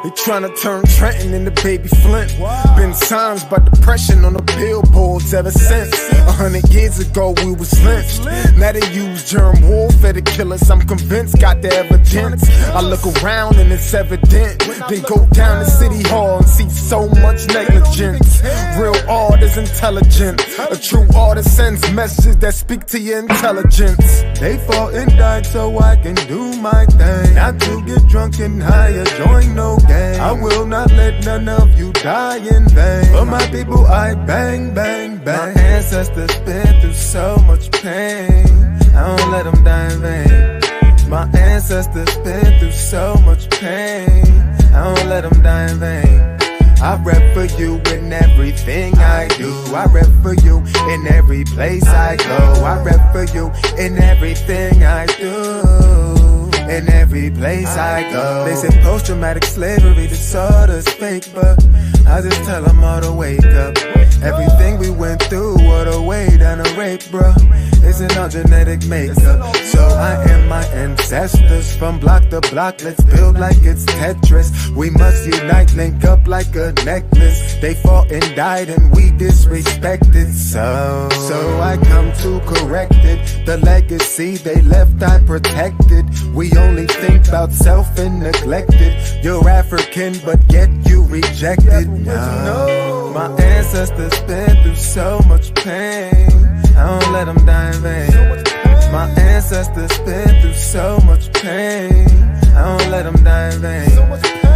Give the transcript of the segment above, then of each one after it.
They tryna turn Trenton into Baby Flint. Been signs by depression on the billboards ever since. 100 years ago we was lynched. Now they use germ warfare to kill us. I'm convinced, got the evidence. I look around and it's evident. Then go down to City Hall and see so much negligence. Real art is intelligent. A true artist sends messages that speak to your intelligence. They fought and died so I can do my thing. Not to get drunk and high or join no game. I will not let none of you die in vain. For my people I bang, bang, bang. My ancestors been through so much pain. I don't let them die in vain. My ancestors been through so much pain. I don't let them die in vain. I rep for you in everything I do. I rep for you in every place I go. I rep for you in everything I do. In every place I go. They say post-traumatic slavery disorder's fake, but I just tell them all to wake up. Everything we went through, what a way down a rape, bro. Isn't our genetic makeup. So I am my ancestors from block to block. Let's build like it's Tetris. We must unite, link up like a necklace. They fought and died and we disrespected. So I come to correct it. The legacy they left I protected. We only think about self and neglected. You're African but yet you rejected. No. My ancestors been through so much pain. I don't let them die in vain. My ancestors been through so much pain. I don't let them die in vain.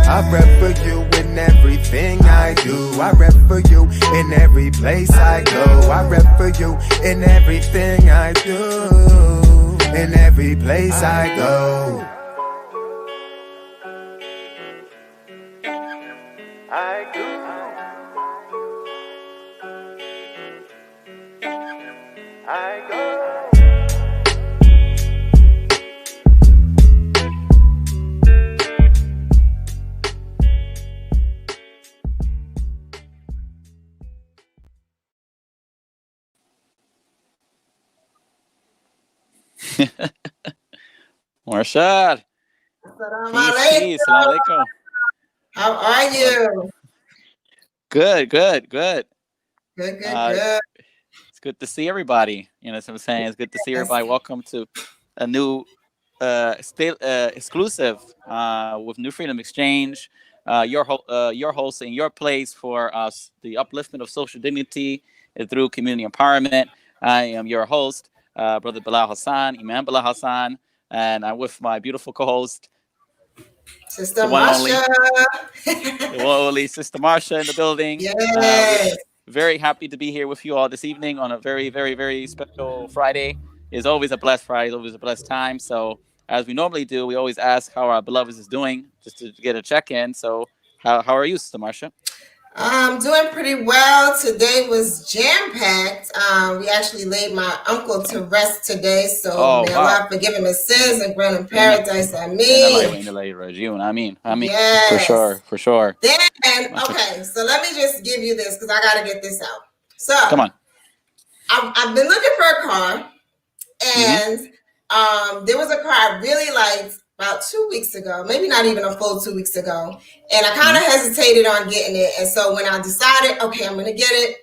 I rep for you in everything I do. I rep for you in every place I go. I rep for you in everything I do. In every place I go. I do. I go. Marsha. Peace. Assalamu alaikum. How are you? Good. Good. It's good to see everybody. You know what I'm saying? It's good to see everybody. Welcome to a new exclusive with New Freedom Exchange. Your host in your place for us, the upliftment of social dignity through community empowerment. I am your host, Brother Bilal Hassan, Imam Bilal Hassan, and I'm with my beautiful co-host, Sister Marsha. The one only Sister Marsha in the building. Yes. Very happy to be here with you all this evening on a very, very, very special Friday. It's always a blessed Friday, always a blessed time. So as we normally do, we always ask how our beloveds is doing, just to get a check-in. So how are you, Sister Marsha? I'm doing pretty well. Today was jam-packed. We actually laid my uncle to rest today, so may Allah forgive him his sins and grant him paradise. I mean, yes. for sure. Then, okay, so let me just give you this because I got to get this out. So, come on. I've been looking for a car, and there was a car I really liked about 2 weeks ago, maybe not even a full 2 weeks ago. And I kind of hesitated on getting it. And so when I decided, okay, I'm going to get it,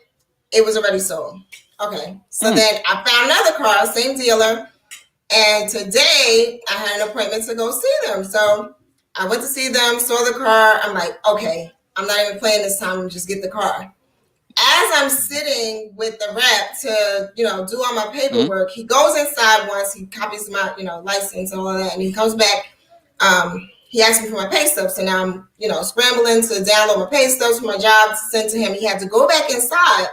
it was already sold. Okay. So then I found another car, same dealer. And today I had an appointment to go see them. So I went to see them, saw the car. I'm like, okay, I'm not even playing this time. I'm just get the car. As I'm sitting with the rep to, do all my paperwork, he goes inside once, he copies my, license and all of that, and he comes back. He asked me for my pay stubs, so now I'm, scrambling to download my pay stubs for my job to send to him. He had to go back inside.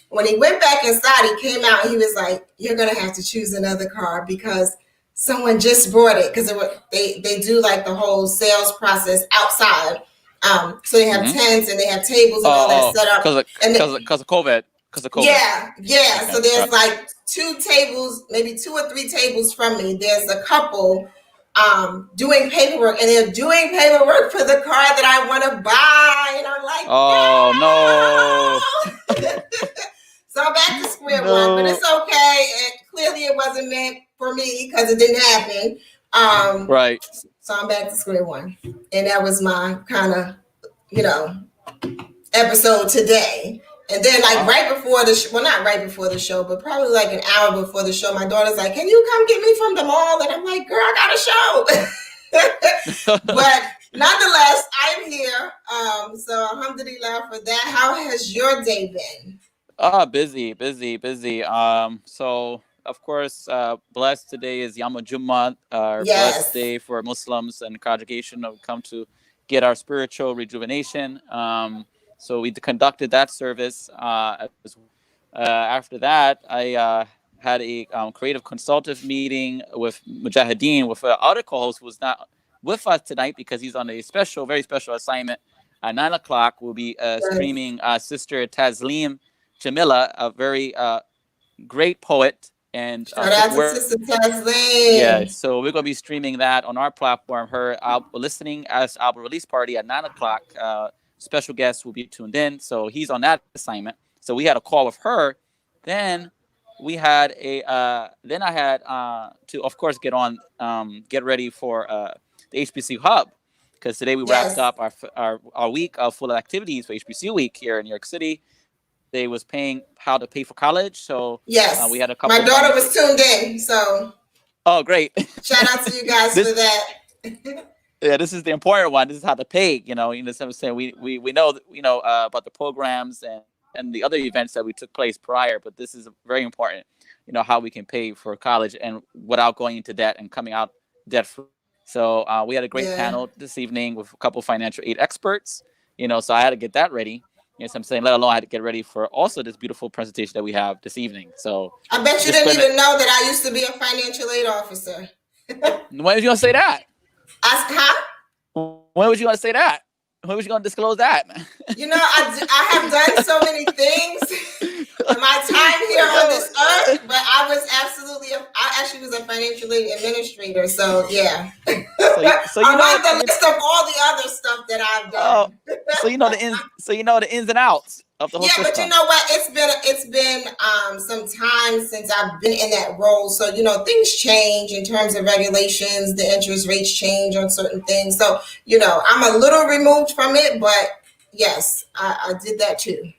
When he went back inside, he came out and he was like, "You're gonna have to choose another car because someone just brought it." Because they do like the whole sales process outside. So they have tents and they have tables and all that set up. Because of COVID. Yeah. Okay. So there's like 2 tables, maybe 2 or 3 tables from me. There's a couple doing paperwork, and they're doing paperwork for the car that I want to buy. And I'm like, no. So I'm back to square one, but No. it's okay. And clearly it wasn't meant for me because it didn't happen. Right. So I'm back to square one. And that was my kind of, episode today. And then right before the well, not right before the show, but probably like an hour before the show, my daughter's like, "Can you come get me from the mall?" And I'm like, "Girl, I got a show." But nonetheless, I'm here. So alhamdulillah for that. How has your day been? Busy. So of course, blessed today is Yom Jummah, our blessed day for Muslims and congregation of come to get our spiritual rejuvenation. So we conducted that service. After that, I had a creative consultative meeting with Mujahideen, with an article host who was not with us tonight because he's on a very special assignment. At 9:00, we'll be streaming Sister Taslim Jamila, a very great poet. And shout out to Sister Taslim. Yeah, so we're going to be streaming that on our platform. Her listening as album release party at 9:00. Special guests will be tuned in. So he's on that assignment. So we had a call with her. Then we had then I had to, of course, get ready for the HBCU Hub, because today we wrapped up our week of full of activities for HBCU week here in New York City. They was paying how to pay for college. So we had a couple. My daughter was tuned in. So great. Shout out to you guys for that. Yeah, this is the important one. This is how to pay. You know what I'm saying? We know about the programs and the other events that we took place prior, but this is very important. How we can pay for college and without going into debt and coming out debt free. So we had a great panel this evening with a couple financial aid experts. So I had to get that ready. Yes, I'm saying, let alone I had to get ready for also this beautiful presentation that we have this evening. So I bet you didn't even know that I used to be a financial aid officer. When was you gonna say that? When was you gonna say that? When was you gonna disclose that? I have done so many things in my time here on this earth, but I actually was a financial aid administrator. So yeah. So I'm on the list of all the other stuff that I've done. So you know the ins and outs of the whole system. But you know what? It's been some time since I've been in that role. So things change in terms of regulations. The interest rates change on certain things. So I'm a little removed from it, but yes, I did that too.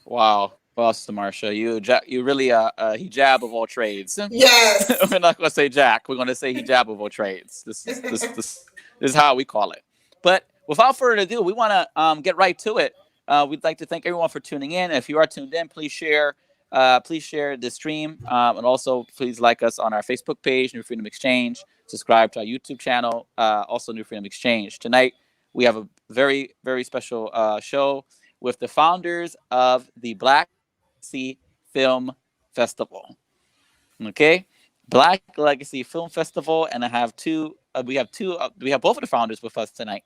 Wow. Well, Sister Marsha, you really a hijab of all trades. Yes. We're not going to say Jack. We're going to say hijab of all trades. This is how we call it. But without further ado, we want to get right to it. We'd like to thank everyone for tuning in. If you are tuned in, please share the stream, and also please like us on our Facebook page, New Freedom Exchange. Subscribe to our YouTube channel, also New Freedom Exchange. Tonight we have a very, very special show with the founders of the Black Legacy Film Festival. Okay, Black Legacy Film Festival, and we have both of the founders with us tonight,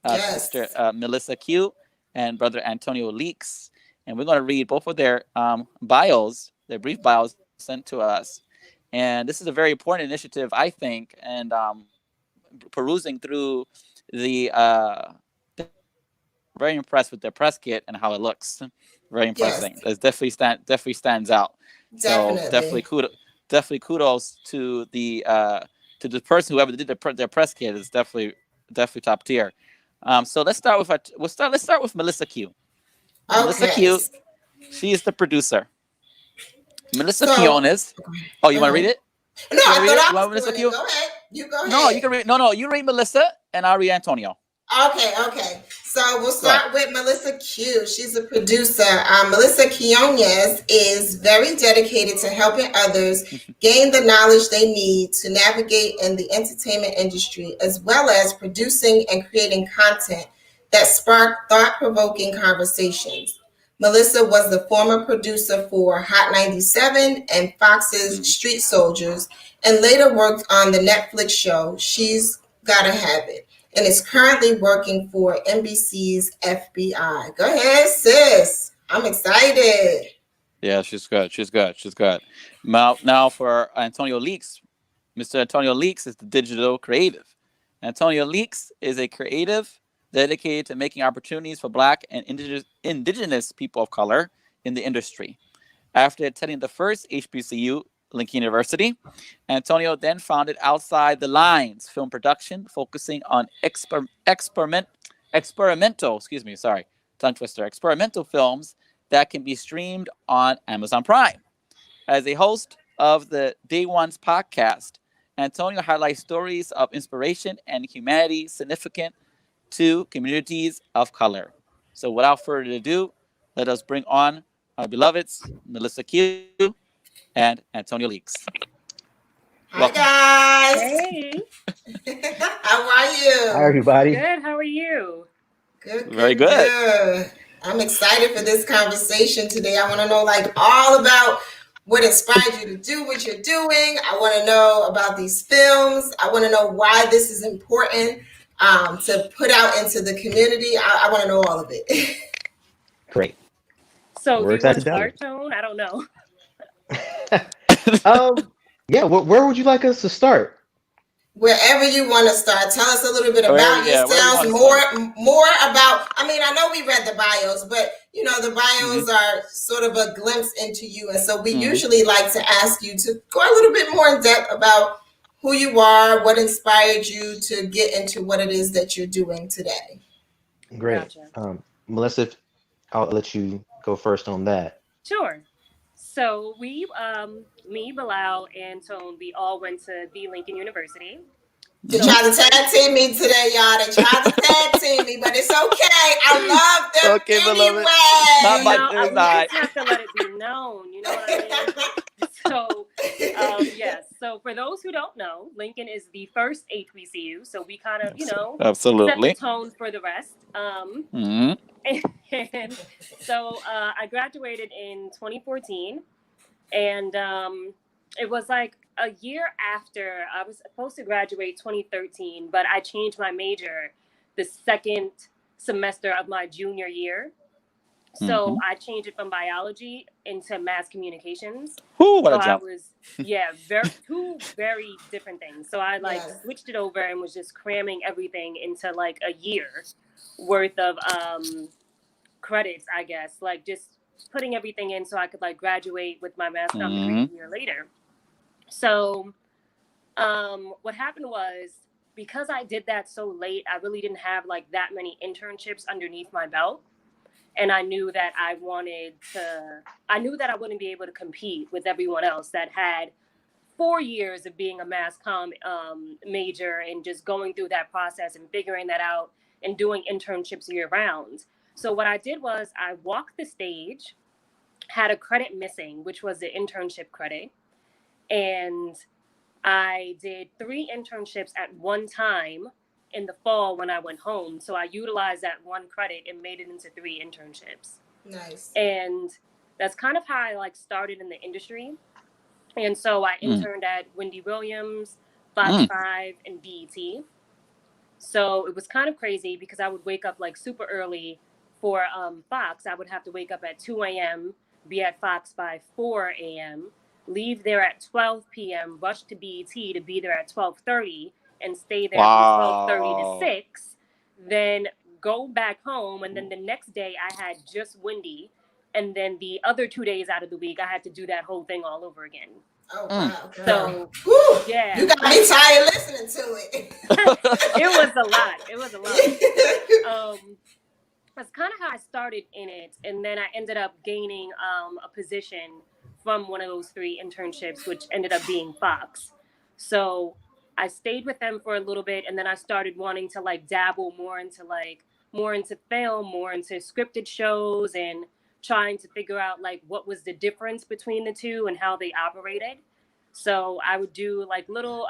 Sister Melissa Q and Brother Antonio Leaks, and we're going to read both of their their brief bios sent to us. And this is a very important initiative, I think, and perusing through the very impressed with their press kit and how it looks. Very impressive. It definitely stands out. Definitely. So definitely kudos to the person whoever did their press kit. Is definitely top tier. So let's start with Melissa Q. Okay. Melissa Q, she is the producer. Melissa Quiones. Oh, you want to read it? No, I thought I was doing it. Go ahead. You go ahead. No, you can read. No, you read Melissa, and I'll read Antonio. Okay. So we'll start with Melissa Q. She's a producer. Melissa Quiones is very dedicated to helping others gain the knowledge they need to navigate in the entertainment industry, as well as producing and creating content that spark thought-provoking conversations. Melissa was the former producer for Hot 97 and Fox's Street Soldiers, and later worked on the Netflix show She's Gotta Have It, and is currently working for NBC's FBI. Go ahead, sis. I'm excited. Yeah, she's good. Now for Antonio Leaks. Mr. Antonio Leaks is the digital creative. Antonio Leaks is a creative dedicated to making opportunities for Black and indigenous people of color in the industry. After attending the first HBCU, Lincoln University, Antonio then founded Outside the Lines film production, focusing on experimental, tongue twister, experimental films that can be streamed on Amazon Prime. As a host of the Day Ones podcast, Antonio highlights stories of inspiration and humanity significant to communities of color. So without further ado, let us bring on our beloveds, Melissa Q and Antonio Leaks. Hi, guys. Hey. How are you? Hi, everybody. Good. How are you? Good. Very good. I'm excited for this conversation today. I want to know all about what inspired you to do what you're doing. I want to know about these films. I want to know why this is important to put out into the community. I want to know all of it. Great. So We're do you want excited to to start, Tone? I don't know. Yeah, where would you like us to start? Wherever you want to start, tell us a little bit about yourselves, more about, I know we read the bios, but the bios are sort of a glimpse into you. And so we usually like to ask you to go a little bit more in depth about who you are, what inspired you to get into what it is that you're doing today. Great. Gotcha. Melissa, I'll let you go first on that. Sure. So we, me, Bilal, and Tone, we all went to the Lincoln University. They tried to tag team me today, y'all. They tried to tag team me, but it's okay. I love them anyway. I just have to let it be known. You know what I mean? So, yes. So for those who don't know, Lincoln is the first HBCU. So we kind of, absolutely set the tone for the rest. And so I graduated in 2014, and it was like a year after. I was supposed to graduate 2013, but I changed my major the second semester of my junior year. So I changed it from biology into mass communications. Ooh, what a jump. Two very different things. So I switched it over and was just cramming everything into a year worth of credits, I guess, just putting everything in so I could graduate with my mass comm degree a year later. So what happened was, because I did that so late, I really didn't have that many internships underneath my belt. And I knew that I wouldn't be able to compete with everyone else that had 4 years of being a mass comm major and just going through that process and figuring that out and doing internships year round. So what I did was I walked the stage, had a credit missing, which was the internship credit. And I did 3 internships at one time in the fall when I went home. So I utilized that one credit and made it into 3 internships. Nice. And that's kind of how I started in the industry. And so I interned at Wendy Williams, Fox 5, and BET. So it was kind of crazy because I would wake up super early for Fox. I would have to wake up at 2 a.m., be at Fox by 4 a.m., leave there at 12 p.m., rush to BET to be there at 12:30, and stay there from 12:30 to 6, then go back home. And then the next day I had just Wendy. And then the other 2 days out of the week, I had to do that whole thing all over again. Oh, wow. So, yeah. You got me tired listening to it. It was a lot. That's kind of how I started in it. And then I ended up gaining a position from one of those 3 internships, which ended up being Fox. So I stayed with them for a little bit, and then I started wanting to dabble more into film, more into scripted shows, and trying to figure out what was the difference between the two and how they operated. So I would do little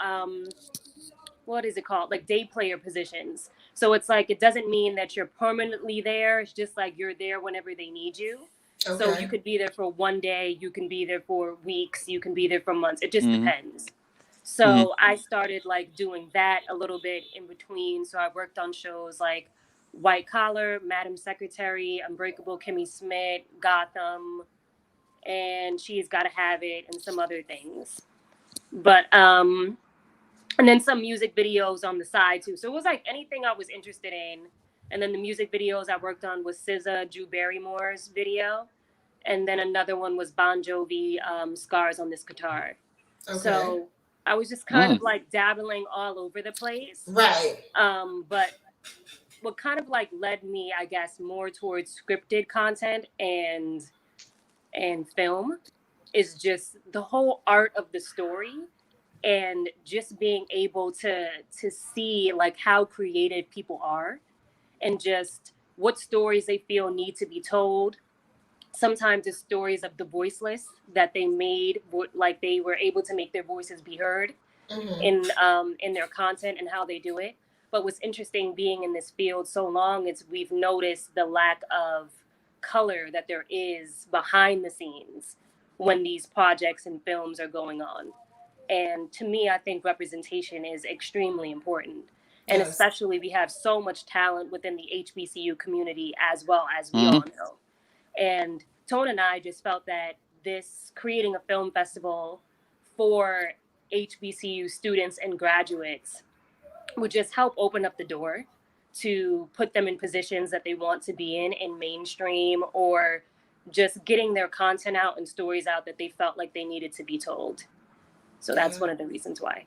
what is it called? Day player positions. So it's it doesn't mean that you're permanently there. It's just you're there whenever they need you. Okay. So you could be there for one day, you can be there for weeks, you can be there for months. It just depends. So I started doing that a little bit in between. So I worked on shows like White Collar, Madam Secretary, Unbreakable Kimmy Schmidt, Gotham, and She's Gotta Have It, and some other things. But and then some music videos on the side too. So it was anything I was interested in. And then the music videos I worked on was SZA, Drew Barrymore's video. and then another one was Bon Jovi, Scars on This Guitar. Okay. So I was just kind of like dabbling all over the place. Right. But what kind of like led me, I guess, more towards scripted content and film is just the whole art of the story, and just being able to see like how creative people are, and just what stories they feel need to be told. Sometimes it's stories of the voiceless that they made, like they were able to make their voices be heard in their content and how they do it. But what's interesting being in this field so long is we've noticed the lack of color that there is behind the scenes when these projects and films are going on. And to me, I think representation is extremely important. And especially we have so much talent within the HBCU community as well, as we all know. And Tone and I just felt that this creating a film festival for HBCU students and graduates would just help open up the door to put them in positions that they want to be in mainstream, or just getting their content out and stories out that they felt like they needed to be told. So that's one of the reasons why.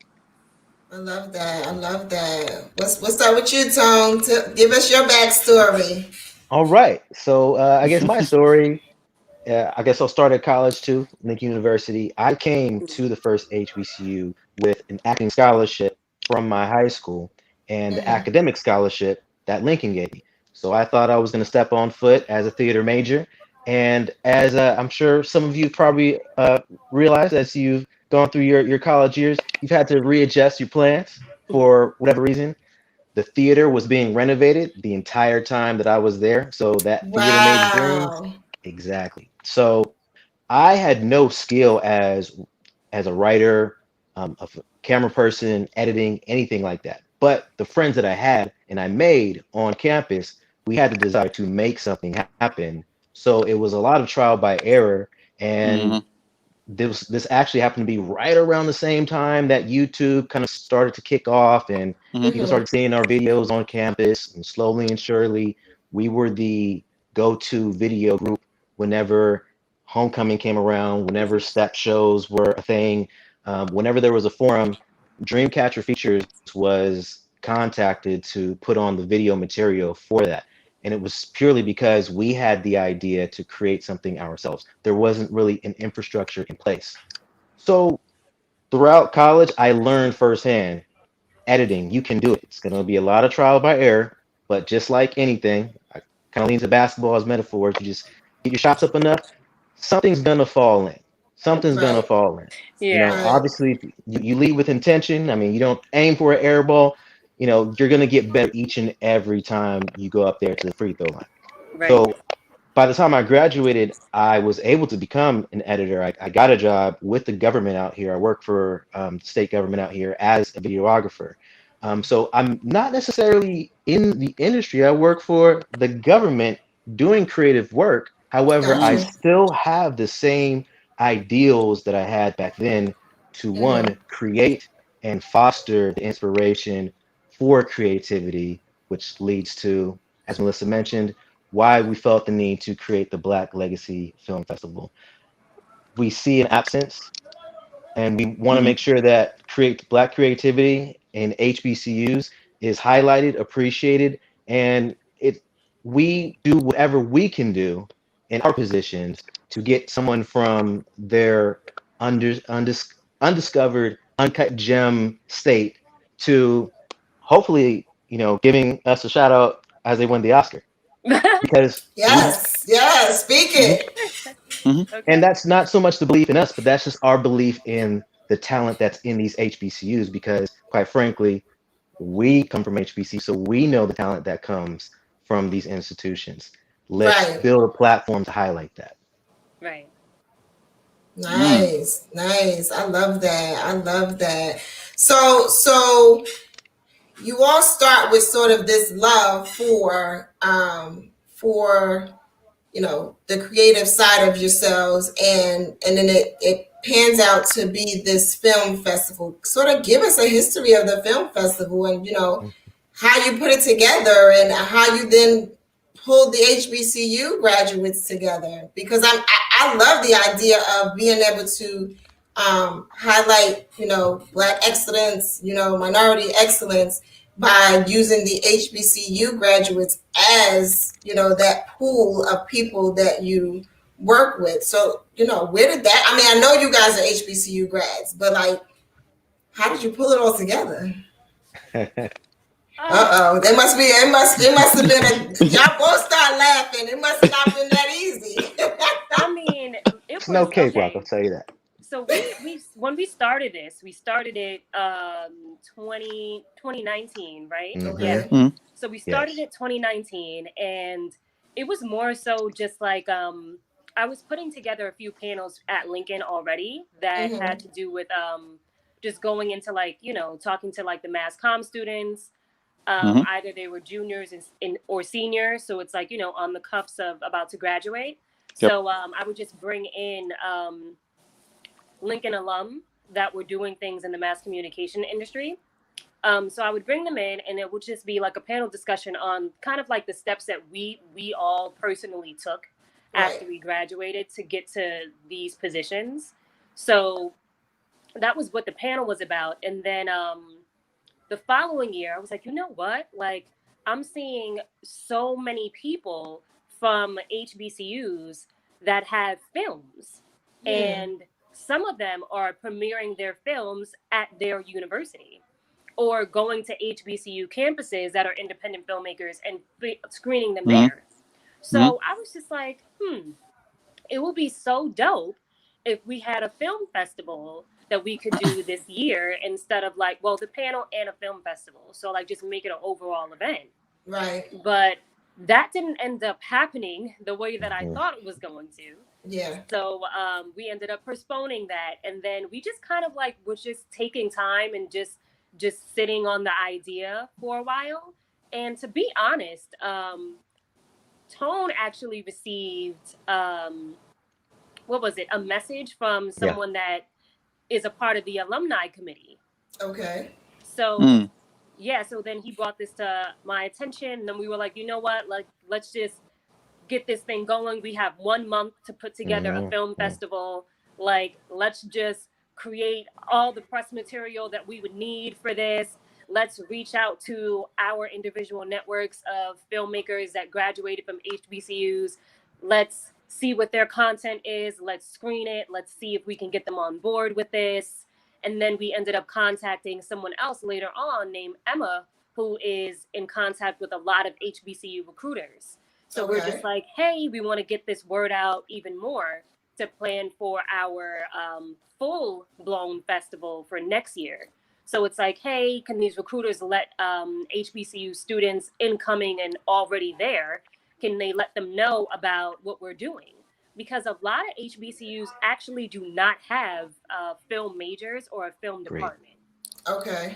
I love that. I love that. What's up with you, Tone? Give us your backstory. All right. So I guess my story, I guess I'll start at college too, Lincoln University. I came to the first HBCU with an acting scholarship from my high school and the academic scholarship that Lincoln gave me. So I thought I was going to step on foot as a theater major. And as I'm sure some of you probably realize as you've gone through your college years, you've had to readjust your plans for whatever reason. The theater was being renovated the entire time that I was there. So that theater made dreams. Exactly. So I had no skill as a writer, a camera person, editing, anything like that. But the friends that I had and I made on campus, we had the desire to make something happen. So it was a lot of trial by error. And this actually happened to be right around the same time that YouTube kind of started to kick off, and people started seeing our videos on campus. And slowly and surely, we were the go-to video group whenever homecoming came around, whenever step shows were a thing, whenever there was a forum, Dreamcatcher Features was contacted to put on the video material for that. And it was purely because we had the idea to create something ourselves. There wasn't really an infrastructure in place. So throughout college, I learned firsthand editing. You can do it. It's going to be a lot of trial by error, but just like anything, I kind of lean to basketball as metaphor. If you just get your shots up enough, something's going to fall in. Something's going to fall in. Yeah. You know, obviously, if you lead with intention. I mean, you don't aim for an air ball. You know, you're going to get better each and every time you go up there to the free throw line. Right. So by the time I graduated, I was able to become an editor. I got a job with the government out here. I work for state government out here as a videographer. So I'm not necessarily in the industry. I work for the government doing creative work. However, I still have the same ideals that I had back then to one, create and foster the inspiration for creativity, which leads to, as Melissa mentioned, why we felt the need to create the Black Legacy Film Festival. We see an absence, and we want to make sure that Black creativity in HBCUs is highlighted, appreciated, and we do whatever we can do in our positions to get someone from their undiscovered, uncut gem state to hopefully, giving us a shout out as they win the Oscar. Because speak it. Okay. And that's not so much the belief in us, but that's just our belief in the talent that's in these HBCUs. Because quite frankly, we come from HBC, so we know the talent that comes from these institutions. Let's build a platform to highlight that. Right. Nice. I love that. So you all start with sort of this love for the creative side of yourselves, and then it pans out to be this film festival. Sort of give us a history of the film festival, and how you put it together and how you then pulled the HBCU graduates together, because I love the idea of being able to highlight, Black excellence, minority excellence, by using the HBCU graduates as, that pool of people that you work with. So, where did that, I mean, I know you guys are HBCU grads, but like, how did you pull it all together? It must have been y'all both start laughing. It must have not been that easy. I mean, it It's was no cakewalk, okay. I'll tell you that. So we when we started this, we started it 2019, right? Mhm. Yeah. Mhm. So we started Yes. it 2019, and it was more so just like I was putting together a few panels at Lincoln already that had to do with just going into like, talking to like the mass comm students. Either they were juniors or seniors, so it's like, on the cuffs of about to graduate. Yep. So I would just bring in Lincoln alum that were doing things in the mass communication industry. So I would bring them in, and it would just be like a panel discussion on kind of like the steps that we all personally took after we graduated to get to these positions. So that was what the panel was about. And then the following year, I was like, you know what? Like, I'm seeing so many people from HBCUs that have films, and some of them are premiering their films at their university or going to HBCU campuses that are independent filmmakers and screening them there. So I was just like, it would be so dope if we had a film festival that we could do this year instead of like, well, the panel and a film festival. So like just make it an overall event. Right. But that didn't end up happening the way that I thought it was going to. Yeah. So we ended up postponing that. And then we just kind of like was just taking time and just sitting on the idea for a while. And to be honest, Tone actually received what was it? A message from someone that is a part of the alumni committee. Okay. So yeah, so then he brought this to my attention, and then we were like, you know what? Like, let's just get this thing going. We have 1 month to put together a film festival. Like, let's just create all the press material that we would need for this. Let's reach out to our individual networks of filmmakers that graduated from HBCUs. Let's see what their content is. Let's screen it. Let's see if we can get them on board with this. And then we ended up contacting someone else later on named Emma, who is in contact with a lot of HBCU recruiters. So we're just like, hey, we want to get this word out even more to plan for our full-blown festival for next year. So it's like, hey, can these recruiters let HBCU students incoming and already there, can they let them know about what we're doing? Because a lot of HBCUs actually do not have film majors or a film department. Okay.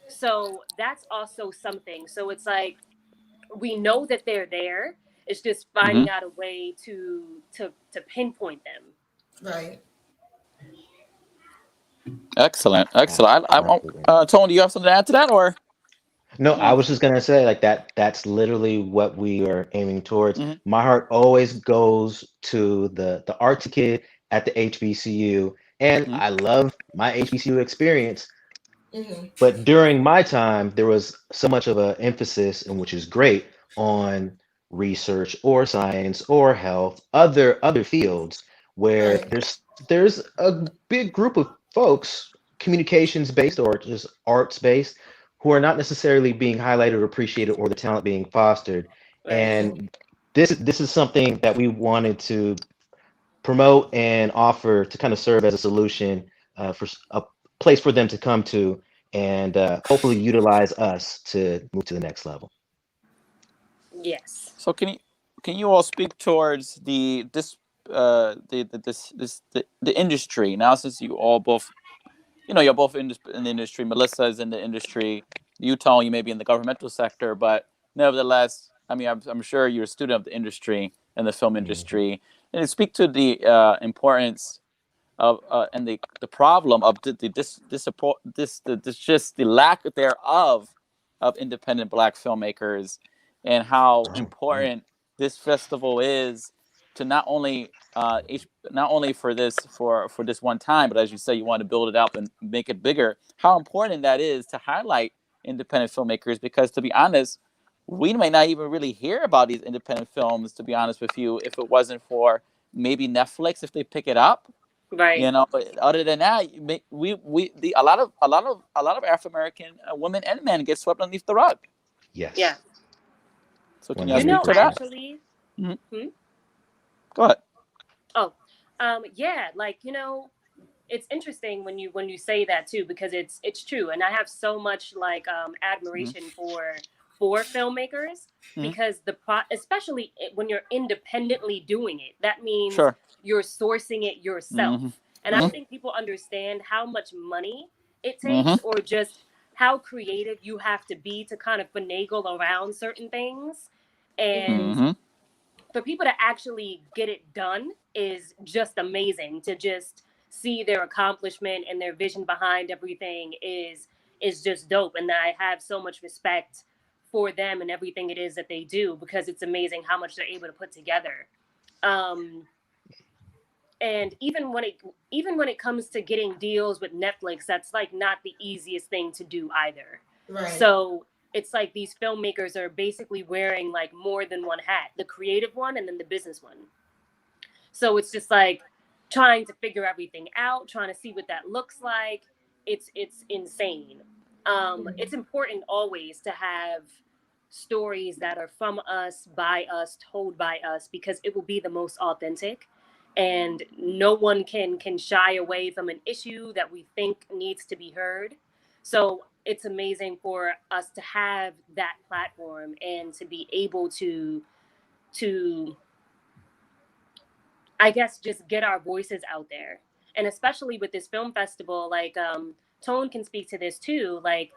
So that's also something. So it's like, we know that they're there. It's just finding out a way to pinpoint them. Right. Excellent. Tony, do you have something to add to that, or? No, I was just gonna say like that's literally what we are aiming towards. My heart always goes to the arts kid at the HBCU, and I love my HBCU experience. But during my time, there was so much of an emphasis, and which is great, on research or science or health, other fields where there's a big group of folks, communications based or just arts based, who are not necessarily being highlighted or appreciated or the talent being fostered. And this is something that we wanted to promote and offer to kind of serve as a solution for a place for them to come to and hopefully utilize us to move to the next level. Yes. So can you all speak towards the industry now, since you all both, you're both in the industry. Melissa is in the industry. You, Tone, you may be in the governmental sector, but nevertheless, I mean, I'm sure you're a student of the industry and the film industry. And speak to the importance of and the problem of just the lack thereof of independent Black filmmakers, and how important this festival is to not only not only for this one time, but as you say, you want to build it up and make it bigger. How important that is to highlight independent filmmakers, because to be honest, we may not even really hear about these independent films. To be honest with you, if it wasn't for maybe Netflix, if they pick it up, Right. But other than that, a lot of African American women and men get swept underneath the rug. Yeah. Yes, So can you You speak know, to that? 100%. actually, Hmm. hmm? Go ahead. Oh, yeah, like, it's interesting when you say that too, because it's true, and I have so much like Hmm. admiration for filmmakers, Hmm. because especially when you're independently doing it, that means Sure. you're sourcing it Hmm. yourself. And I Hmm. don't think people understand how much money it Hmm. takes, or just how creative you have to be to kind of finagle around certain things. And Hmm. for people to actually get it done is just amazing. To just see their accomplishment and their vision behind everything is just dope, and I have so much respect for them and everything it is that they do, because it's amazing how much they're able to put together. um and even when it comes to getting deals with Netflix, that's like not the easiest thing to do either. Right. So it's like these filmmakers are basically wearing like more than one hat: the creative one and then the business one. So it's just like trying to figure everything out, trying to see what that looks like. It's insane. It's important always to have stories that are from us, by us, told by us, because it will be the most authentic, and no one can shy away from an issue that we think needs to be heard. So it's amazing for us to have that platform and to be able to I guess just get our voices out there. And especially with this film festival, like Tone can speak to this too. Like,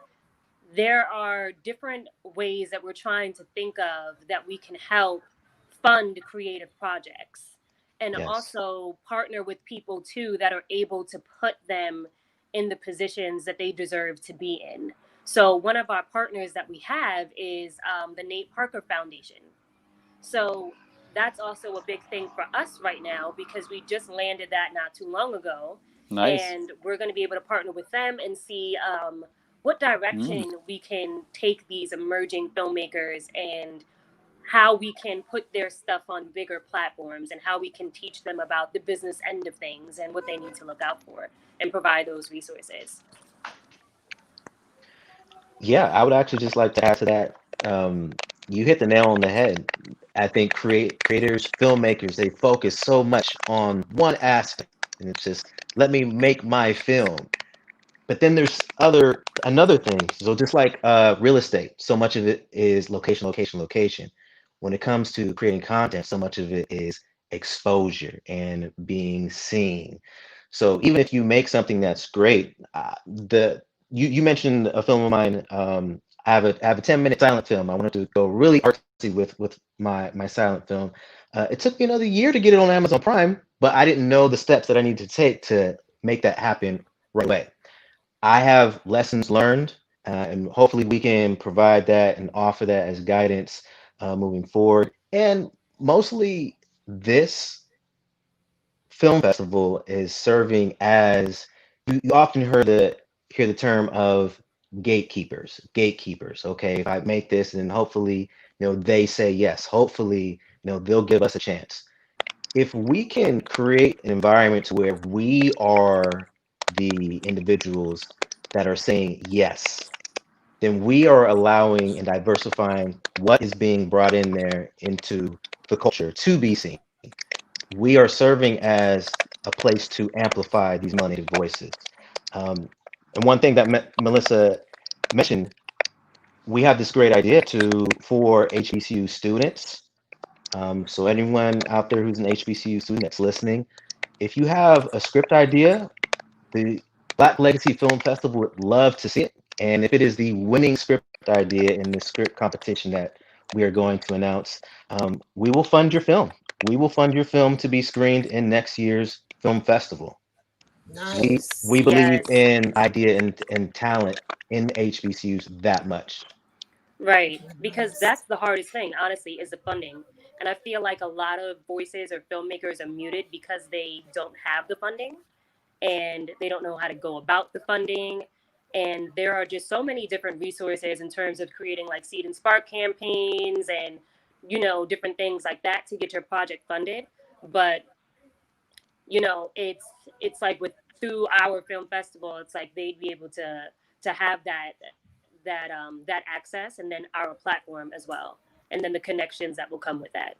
there are different ways that we're trying to think of that we can help fund creative projects, and Yes. also partner with people too that are able to put them in the positions that they deserve to be in. So one of our partners that we have is the Nate Parker Foundation. So that's also a big thing for us right now, because we just landed that not too long ago. Nice. And we're going to be able to partner with them and see what Mm. direction we can take these emerging filmmakers, and how we can put their stuff on bigger platforms, and how we can teach them about the business end of things and what they need to look out for, and provide those resources. Yeah, I would actually just like to add to that. You hit the nail on the head. I think creators, filmmakers, they focus so much on one aspect, and it's just let me make my film. But then there's another thing. So just like real estate, so much of it is location, location, location. When it comes to creating content, so much of it is exposure and being seen. So even if you make something that's great, the you mentioned a film of mine. I have a 10-minute silent film. I wanted to go really artsy with my silent film. It took me another year to get it on Amazon Prime, but I didn't know the steps that I needed to take to make that happen right away. I have lessons learned, and hopefully we can provide that and offer that as guidance moving forward. And mostly, this film festival is serving as you often hear the term of gatekeepers. Gatekeepers. Okay, if I make this, then hopefully they say yes. Hopefully they'll give us a chance. If we can create an environment to where we are the individuals that are saying yes, then we are allowing and diversifying what is being brought in there into the culture to be seen. We are serving as a place to amplify these melanated voices. Um, and one thing that Melissa mentioned, we have this great idea for HBCU students. So anyone out there who's an HBCU student that's listening, if you have a script idea, the Black Legacy Film Festival would love to see it. And if it is the winning script idea in the script competition that we are going to announce, we will fund your film. We will fund your film to be screened in next year's film festival. We Nice. believe Yes. in idea and talent in HBCUs that much. Right, because that's the hardest thing, honestly, is the funding. And I feel like a lot of voices or filmmakers are muted because they don't have the funding and they don't know how to go about the funding. And there are just so many different resources in terms of creating like seed and spark campaigns and, you know, different things like that to get your project funded. But, you know, it's like with through our film festival, it's like they'd be able to have that access, and then our platform as well, and then the connections that will come with that.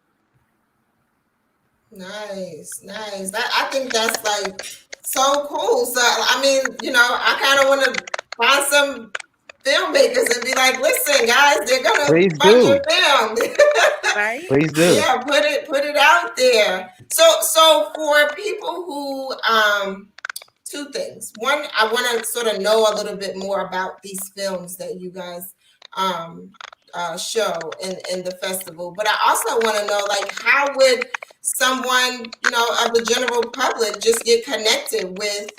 Nice. I think that's like so cool. So I mean, you know, I kind of want to find some filmmakers and be like, listen, guys, they're gonna Please fund do. your film. Right? Please do. Yeah, put it out there. So for people who two things. One, I want to sort of know a little bit more about these films that you guys show in the festival. But I also want to know, like, how would someone, you know, of the general public just get connected with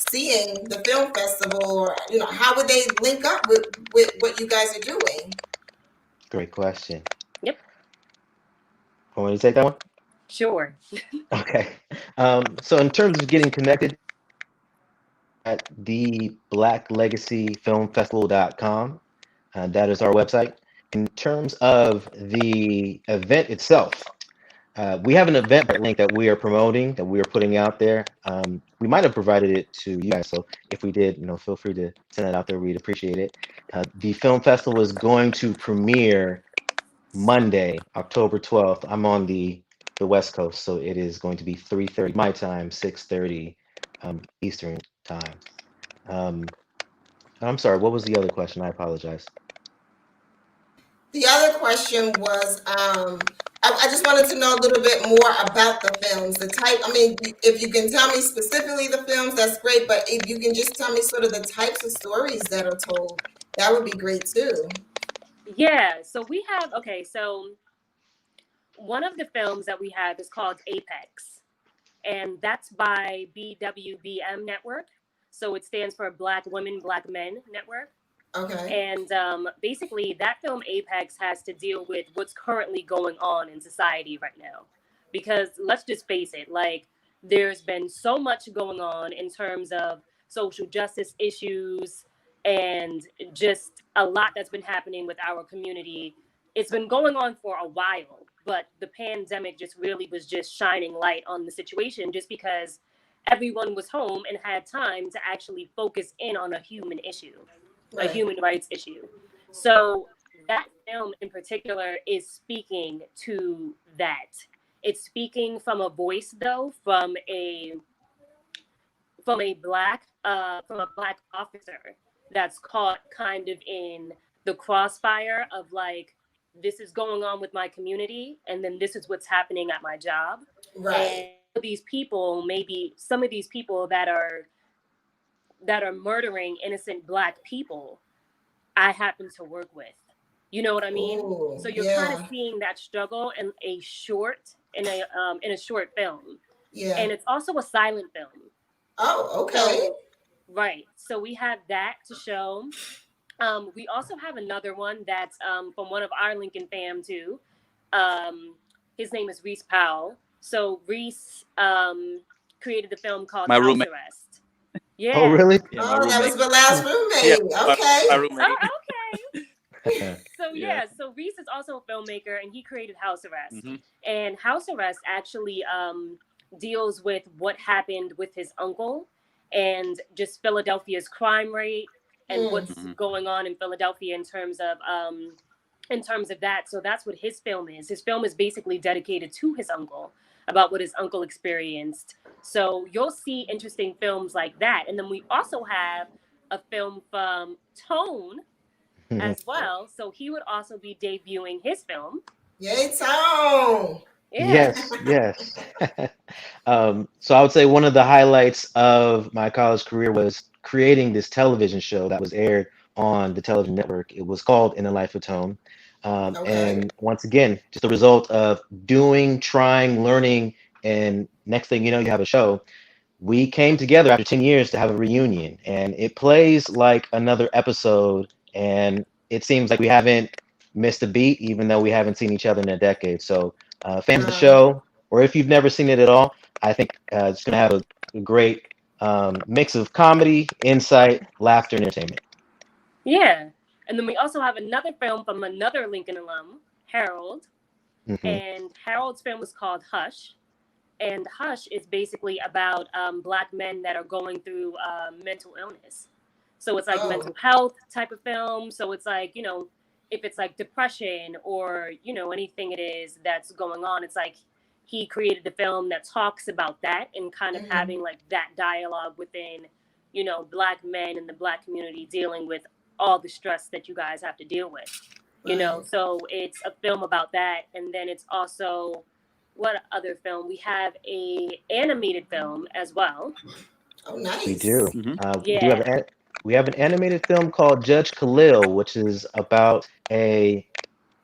seeing the film festival, or, you know, how would they link up with what you guys are doing? Great question. Yep. Want me to take that one? Sure. Okay. So in terms of getting connected, at theblacklegacyfilmfestival.com. That is our website. In terms of the event itself, we have an Eventbrite link that we are promoting, that we are putting out there. We might have provided it to you guys, so if we did, you know, feel free to send it out there. We'd appreciate it. The film festival is going to premiere Monday, October 12th. I'm on the West Coast, so it is going to be 3:30 my time, 6:30 Eastern time. I'm sorry, what was the other question? I apologize. The other question was, I just wanted to know a little bit more about the films, the type. I mean, if you can tell me specifically the films, that's great. But if you can just tell me sort of the types of stories that are told, that would be great too. Yeah. So we have, okay, so one of the films that we have is called Apex, and that's by BWBM Network. So it stands for Black Women, Black Men Network. Okay. And basically, that film Apex has to deal with what's currently going on in society right now. Because let's just face it, like, there's been so much going on in terms of social justice issues and just a lot that's been happening with our community. It's been going on for a while, but the pandemic just really was just shining light on the situation, just because everyone was home and had time to actually focus in on a human issue. Right. A human rights issue. So that film in particular is speaking to that. It's speaking from a voice, though, from a black officer that's caught kind of in the crossfire of, like, this is going on with my community, and then this is what's happening at my job. Right. And these people, maybe some of these people that are murdering innocent Black people, I happen to work with. You know what I mean? Ooh, so you're kind of seeing that struggle in a short film. Yeah. And it's also a silent film. Oh, okay. So, right. So we have that to show. We also have another one that's from one of our Lincoln fam too. His name is Reese Powell. So Reese created the film called My House roommate. Arrest. Yeah. Oh, really? Yeah, Oh, that was Bilal's roommate. Yeah, Okay. my roommate. Oh, okay. So Yeah. so Reese is also a filmmaker, and he created House Arrest. Mm-hmm. And House Arrest actually deals with what happened with his uncle and just Philadelphia's crime rate and what's going on in Philadelphia in terms of that. So that's what his film is. His film is basically dedicated to his uncle, about what his uncle experienced. So you'll see interesting films like that. And then we also have a film from Tone as well. So he would also be debuting his film. Yay, Tone! Yeah. Yes. So I would say one of the highlights of my college career was creating this television show that was aired on the television network. It was called In the Life of Tone. And once again, just a result of doing, trying, learning, and next thing you know, you have a show. We came together after 10 years to have a reunion, and it plays like another episode, and it seems like we haven't missed a beat, even though we haven't seen each other in a decade. So, fans of the show, or if you've never seen it at all, I think it's going to have a great mix of comedy, insight, laughter, and entertainment. Yeah. And then we also have another film from another Lincoln alum, Harold. Mm-hmm. And Harold's film was called Hush. And Hush is basically about Black men that are going through mental illness. So it's like mental health type of film. So it's like, if it's like depression or, anything it is that's going on, it's like he created the film that talks about that and kind of having like that dialogue within, Black men and the Black community dealing with all the stress that you guys have to deal with. So it's a film about that. And then it's also, what other film? We have a animated film as well. Oh, nice. We do. Yeah. We have an animated film called Judge Khalil, which is about a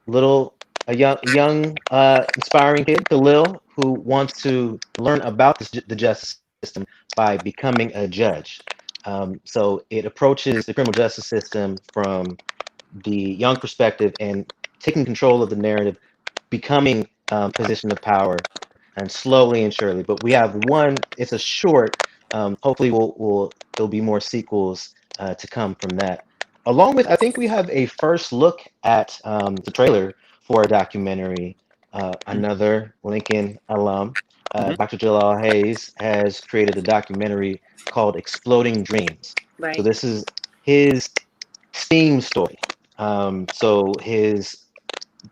young inspiring kid, Khalil, who wants to learn about the justice system by becoming a judge. So it approaches the criminal justice system from the young perspective and taking control of the narrative, becoming position of power, and slowly and surely. But we have one. It's a short. Hopefully, there'll be more sequels to come from that. Along with, I think we have a first look at the trailer for a documentary. Another Lincoln alum, Dr. Jalal Hayes, has created a documentary called "Exploding Dreams." Right. So this is his STEAM story. So his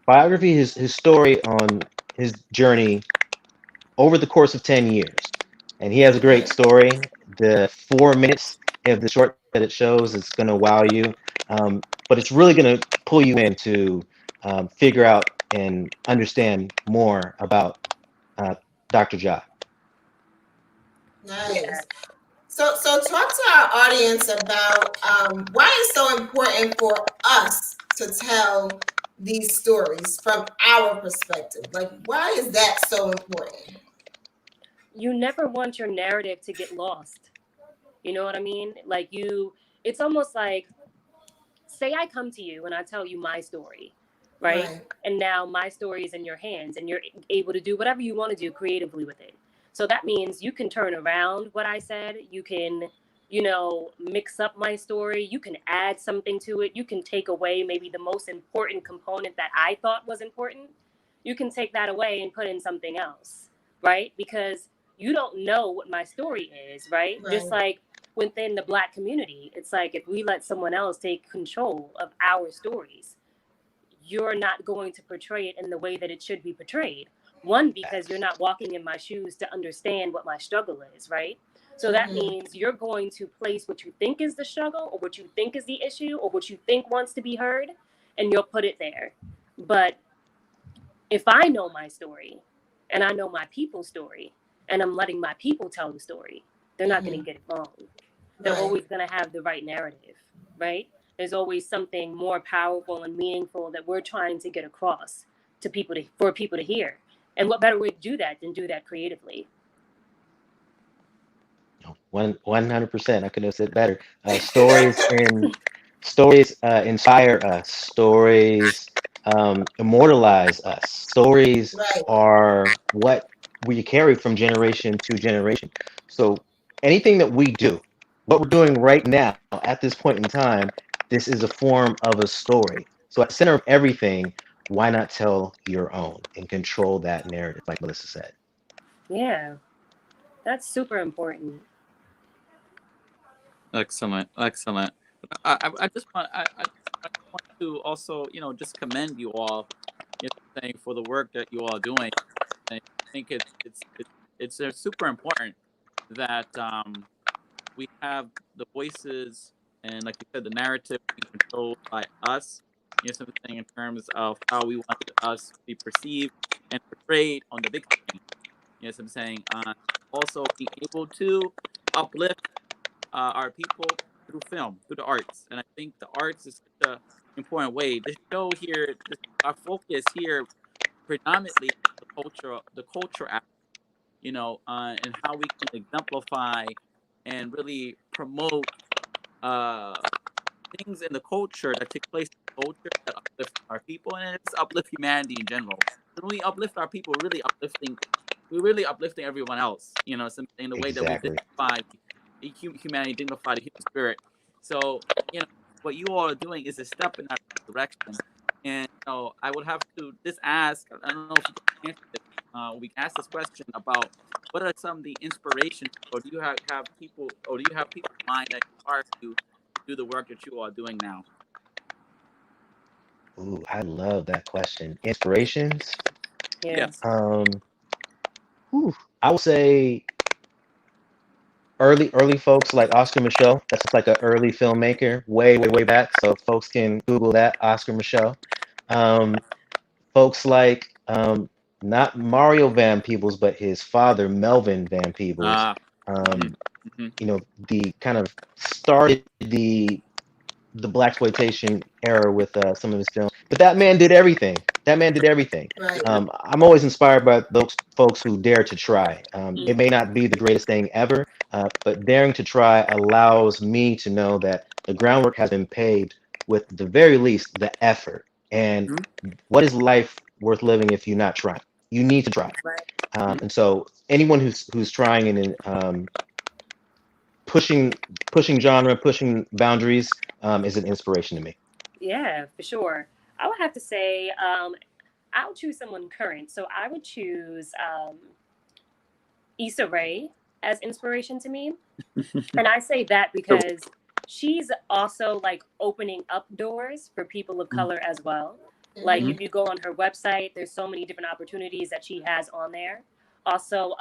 biography, his story on his journey over the course of 10 years. And he has a great story. The 4 minutes of the short that it shows is going to wow you. But it's really going to pull you in to figure out and understand more about Dr. Ja. Nice. Yeah. So talk to our audience about why it's so important for us to tell these stories from our perspective. Like, why is that so important? You never want your narrative to get lost. You know what I mean? Like it's almost like, say I come to you and I tell you my story, right? And now my story is in your hands and you're able to do whatever you want to do creatively with it. So that means you can turn around what I said. You can, mix up my story. You can add something to it. You can take away maybe the most important component that I thought was important. You can take that away and put in something else, right? Because you don't know what my story is, right? Just like within the Black community, it's like if we let someone else take control of our stories, you're not going to portray it in the way that it should be portrayed. One, because you're not walking in my shoes to understand what my struggle is, right? So that means you're going to place what you think is the struggle or what you think is the issue or what you think wants to be heard, and you'll put it there. But if I know my story and I know my people's story and I'm letting my people tell the story, they're not going to get it wrong. They're always going to have the right narrative, right? There's always something more powerful and meaningful that we're trying to get across to people for people to hear. And what better way to do that than do that creatively? 100%. I couldn't have said better. Stories inspire us. Stories immortalize us. Stories are what we carry from generation to generation. So anything that we do, what we're doing right now at this point in time, this is a form of a story. So at the center of everything, why not tell your own and control that narrative, like Melissa said? Yeah, that's super important. Excellent. I just want to also, just commend you all, saying for the work that you all are doing. I think it's super important that we have the voices and, like you said, the narrative being controlled by us. Something in terms of how we want us to be perceived and portrayed on the big screen. Yes, I'm saying also being able to uplift our people through film, through the arts, and I think the arts is such an important way. This show here, our focus here, predominantly the culture aspect, and how we can exemplify and really promote things in the culture that take place culture that uplifts our people, and it's uplift humanity in general. When we uplift our people, we're really uplifting everyone else. You know, in the way that we Exactly. dignify humanity, dignify the human spirit. So, you know, what you all are doing is a step in that direction. And you know, I would have to just ask. I don't know if you can answer this. We can ask this question about what are some of the inspirations, or do you have people, or do you have people in mind that inspire you to do the work that you are doing now? Ooh, I love that question. Inspirations. Yeah. Yes. Whew, I would say early folks like Oscar Micheaux. That's like an early filmmaker, way back. So folks can Google that, Oscar Micheaux. Um, Folks like not Mario Van Peebles, but his father, Melvin Van Peebles. Ah. Mm-hmm. Um, Mm-hmm. the kind of started the blaxploitation era with some of his films. But that man did everything. That man did everything. Right. I'm always inspired by those folks who dare to try. Mm-hmm. It may not be the greatest thing ever, but daring to try allows me to know that the groundwork has been paved with the very least the effort. And what is life worth living if you're not trying? You need to try. Right. And so anyone who's trying and pushing genre, pushing boundaries is an inspiration to me. Yeah, for sure. I would have to say, I would choose someone current. So I would choose Issa Rae as inspiration to me. And I say that because she's also like opening up doors for people of color as well. Like Mhm. if you go on her website, there's so many different opportunities that she has on there. Also,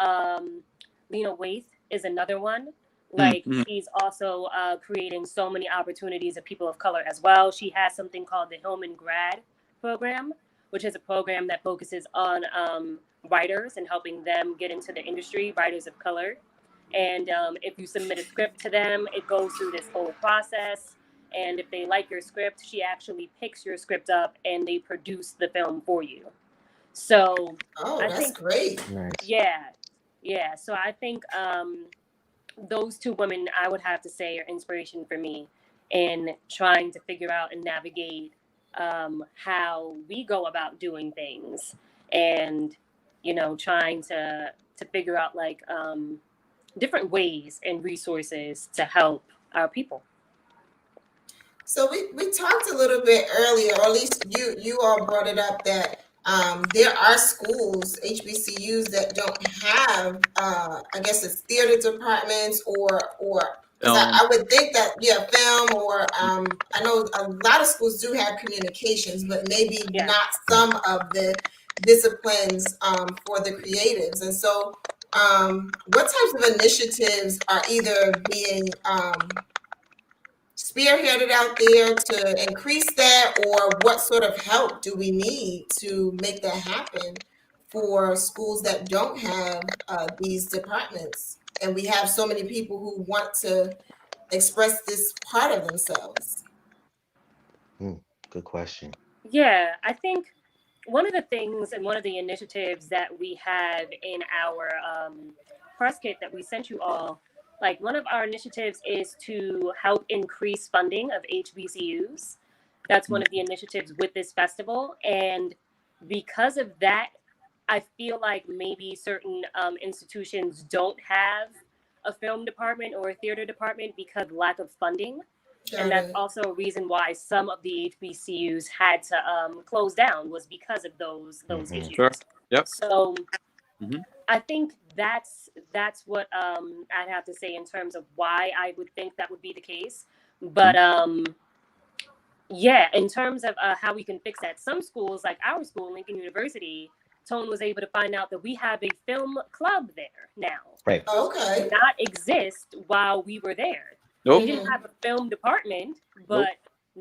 Lena Waithe is another one. Like Mm-hmm. she's also creating so many opportunities of people of color as well. She has something called the Hillman Grad Program, which is a program that focuses on writers and helping them get into the industry, writers of color. And if you submit a script to them, it goes through this whole process. And if they like your script, she actually picks your script up and they produce the film for you. So Oh, I that's think, great. Nice. yeah, yeah. So I think those two women, I would have to say, are inspiration for me in trying to figure out and navigate how we go about doing things, and trying to figure out like different ways and resources to help our people. So we talked a little bit earlier, or at least you all brought it up that there are schools, HBCUs, that don't have I guess it's theater departments or because Film. I would think that film or I know a lot of schools do have communications, but maybe Yeah. not some of the disciplines for the creatives. And so what types of initiatives are either being spearheaded out there to increase that, or what sort of help do we need to make that happen for schools that don't have these departments, and we have so many people who want to express this part of themselves? Good question. Yeah, I think one of the things and one of the initiatives that we have in our press kit that we sent you all, like one of our initiatives is to help increase funding of HBCUs. That's one of the initiatives with this festival. And because of that, I feel like maybe certain institutions don't have a film department or a theater department because of lack of funding. And that's also a reason why some of the HBCUs had to close down, was because of those issues. Sure. Yep. So Mm-hmm. I think that's what I'd have to say in terms of why I would think that would be the case. But yeah, in terms of how we can fix that, some schools like our school, Lincoln University, Tone was able to find out that we have a film club there now. Right. Okay. Did not exist while we were there. Nope. They didn't have a film department, but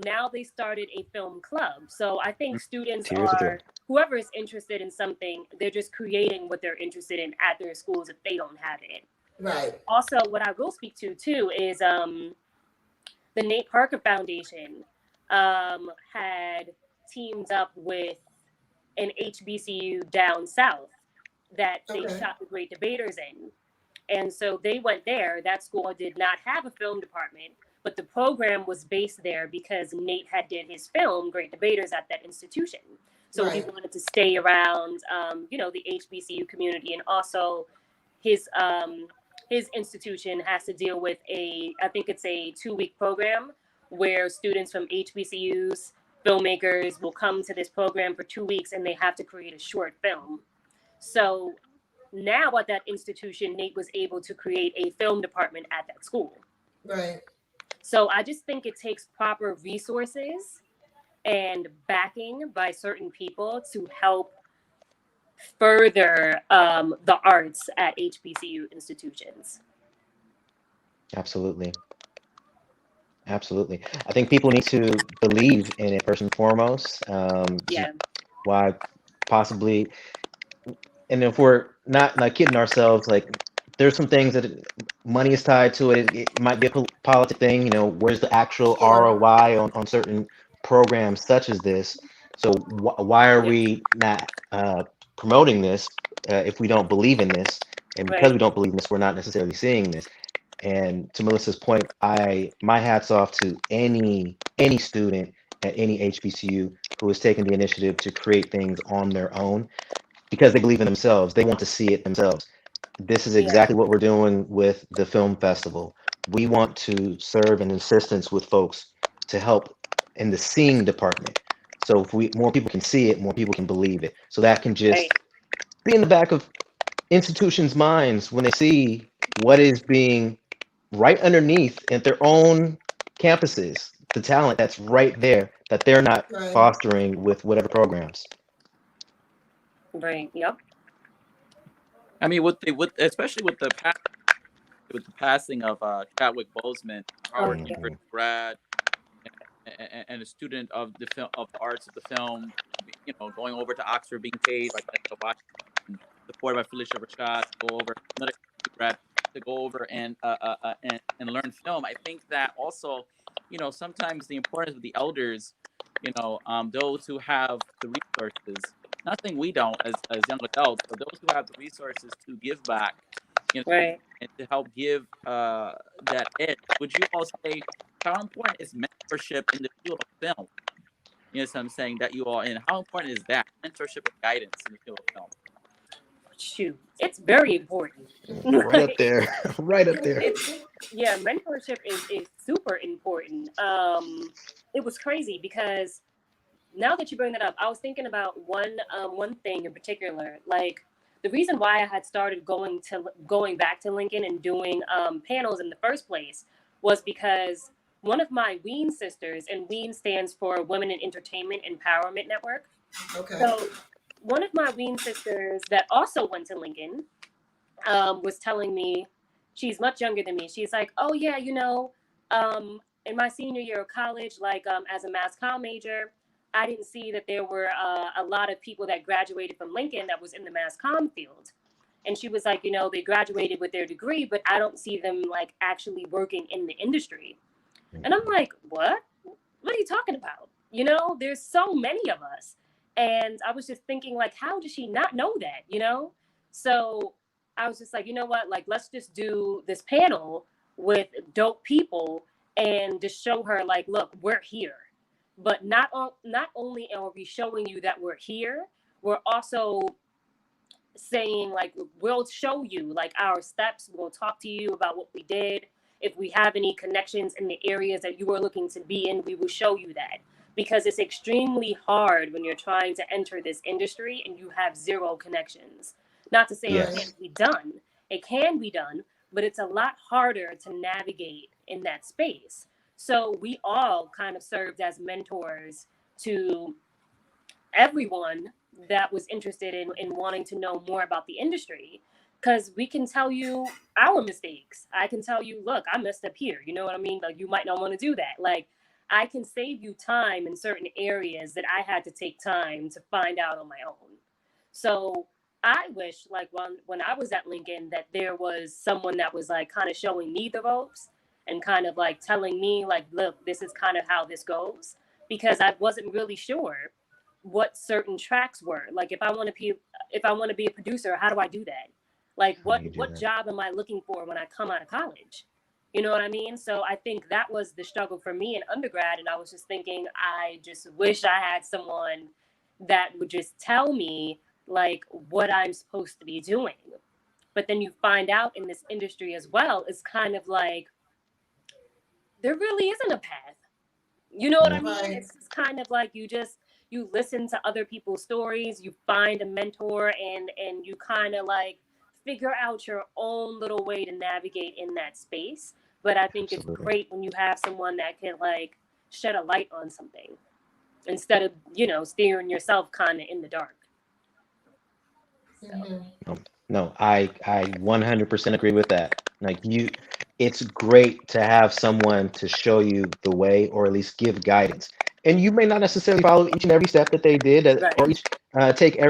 now they started a film club. So I think students are, whoever is interested in something, they're just creating what they're interested in at their schools if they don't have it. Right. Also, what I will speak to too is the Nate Parker Foundation had teamed up with an HBCU down south that they shot the Great Debaters in. And so they went there. That school did not have a film department, but the program was based there because Nate had did his film Great Debaters at that institution. So he wanted to stay around, the HBCU community, and also his institution has to deal with I think it's a 2-week program where students from HBCUs, filmmakers will come to this program for 2 weeks and they have to create a short film. So now at that institution, Nate was able to create a film department at that school. Right. So I just think it takes proper resources and backing by certain people to help further the arts at HBCU institutions. Absolutely. Absolutely. I think people need to believe in it first and foremost. Why possibly, and if we're not like kidding ourselves, like there's some things that money is tied to it. It might be a politic thing, where's the actual ROI on certain programs such as this? So why are we not promoting this if we don't believe in this? And because we don't believe in this, we're not necessarily seeing this. And to Melissa's point, my hat's off to any student at any HBCU who has taken the initiative to create things on their own because they believe in themselves. They want to see it themselves. This is exactly what we're doing with the film festival. We want to serve an assistance with folks to help in the seeing department. So if more people can see it, more people can believe it. So that can just be in the back of institutions' minds when they see what is being right underneath at their own campuses, the talent that's right there that they're not fostering with whatever programs. Right. Yep. I mean, especially with the passing of Chadwick Boseman, Harvard University grad, and a student of the film, of the arts of the film, going over to Oxford, being paid by Washington, supported by Felicia Rashad, to go over another grad to go over and learn film. I think that also, sometimes the importance of the elders, those who have the resources. Nothing we don't as young adults, but those who have the resources to give back, and to help give that edge. Would you all say how important is mentorship in the field of film? So I'm saying that you all in. How important is that mentorship and guidance in the field of film? Shoot, it's very important. Right up there, right up there. Mentorship is super important. It was crazy because now that you bring that up, I was thinking about one thing in particular. Like the reason why I had started going back to Lincoln and doing panels in the first place was because one of my WEEN sisters, and WEEN stands for Women in Entertainment Empowerment Network. Okay. So one of my WEEN sisters that also went to Lincoln was telling me, she's much younger than me. She's like, oh yeah, in my senior year of college, like as a mass comm major, I didn't see that there were a lot of people that graduated from Lincoln that was in the mass comm field. And she was like, they graduated with their degree, but I don't see them like actually working in the industry. And I'm like, what? What are you talking about? There's so many of us. And I was just thinking, like, how does she not know that, So I was just like, you know what? Like, let's just do this panel with dope people and just show her, like, look, we're here. But not only are we showing you that we're here, we're also saying, like, we'll show you, like, our steps. We'll talk to you about what we did. If we have any connections in the areas that you are looking to be in, we will show you that. Because it's extremely hard when you're trying to enter this industry and you have zero connections. Not to say it can't be done. It can be done, but it's a lot harder to navigate in that space. So we all kind of served as mentors to everyone that was interested in wanting to know more about the industry, because we can tell you our mistakes. I can tell you, look, I messed up here. You know what I mean? Like, you might not want to do that. Like, I can save you time in certain areas that I had to take time to find out on my own. So I wish, like, when I was at Lincoln, that there was someone that was like kind of showing me the ropes and kind of like telling me, like, look, this is kind of how this goes, because I wasn't really sure what certain tracks were. Like, if I want to be a producer, how do I do that? Like, what job am I looking for when I come out of college? You know what I mean? So I think that was the struggle for me in undergrad. And I was just thinking, I just wish I had someone that would just tell me like what I'm supposed to be doing. But then you find out in this industry as well, it's kind of like there really isn't a path. You know what I mean? Right. It's kind of like you listen to other people's stories, you find a mentor, and you kind of like figure out your own little way to navigate in that space. But I think it's great when you have someone that can like shed a light on something instead of, steering yourself kind of in the dark. So. No, I 100% agree with that. Like it's great to have someone to show you the way, or at least give guidance. And you may not necessarily follow each and every step that they did, or each take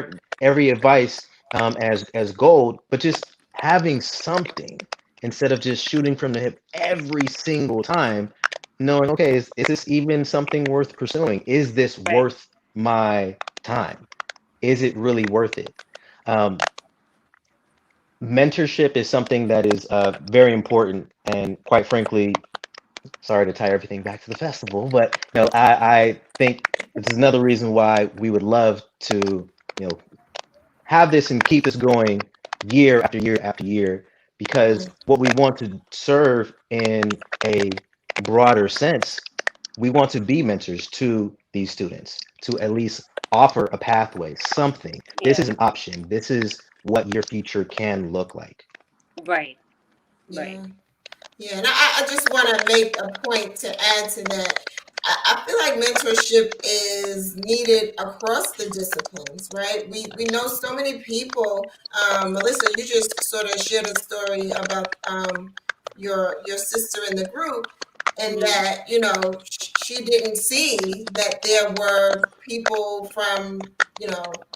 every advice as gold, but just having something instead of just shooting from the hip every single time, knowing, okay, is this even something worth pursuing? Is this worth my time? Is it really worth it? Mentorship is something that is very important, and quite frankly, sorry to tie everything back to the festival, but I think this is another reason why we would love to have this and keep this going year after year after year, because what we want to serve in a broader sense, we want to be mentors to these students, to at least offer a pathway, something. This is an option. This is what your future can look like. Right. Yeah, and I just want to make a point to add to that. I feel like mentorship is needed across the disciplines, right? We know so many people. Melissa, you just sort of shared a story about your sister in the group, and that she didn't see that there were people from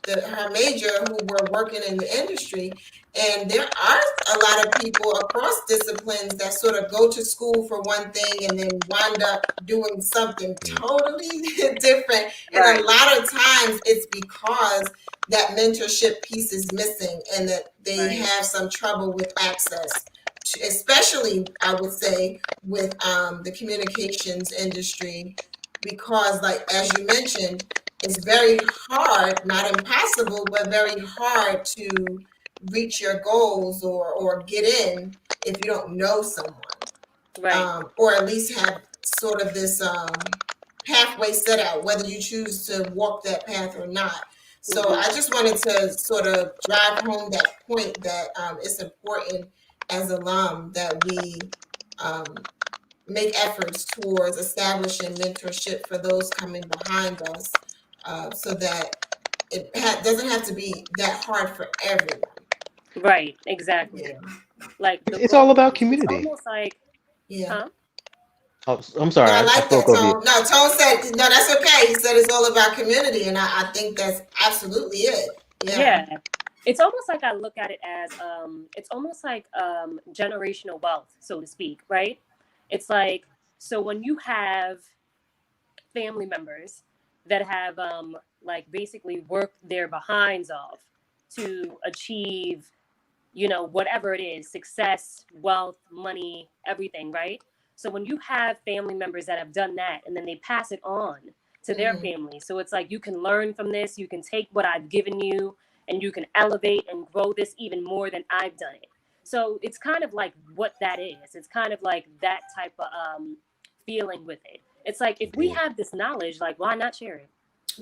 her major who were working in the industry. And there are a lot of people across disciplines that sort of go to school for one thing and then wind up doing something totally different. And a lot of times it's because that mentorship piece is missing, and that they have some trouble with access, especially I would say with the communications industry, because like as you mentioned, it's very hard, not impossible, but very hard to reach your goals or get in if you don't know someone, or at least have sort of this pathway set out, whether you choose to walk that path or not. So I just wanted to sort of drive home that point that it's important as alum that we make efforts towards establishing mentorship for those coming behind us, so that it doesn't have to be that hard for everyone. Right, exactly. Like it's all about community. It's almost like, Oh, I'm sorry. No, I like that, Tone. No, Tone said, no, that's okay. He said it's all about community, and I think that's absolutely it. Yeah. It's almost like I look at it as it's almost like generational wealth, so to speak, right? It's like, so when you have family members that have like basically worked their behinds off to achieve, whatever it is, success, wealth, money, everything, right? So when you have family members that have done that and then they pass it on to their family, so it's like you can learn from this, you can take what I've given you, and you can elevate and grow this even more than I've done it. So it's kind of like what that is. It's kind of like that type of feeling with it. It's like, if we have this knowledge, like, why not share it?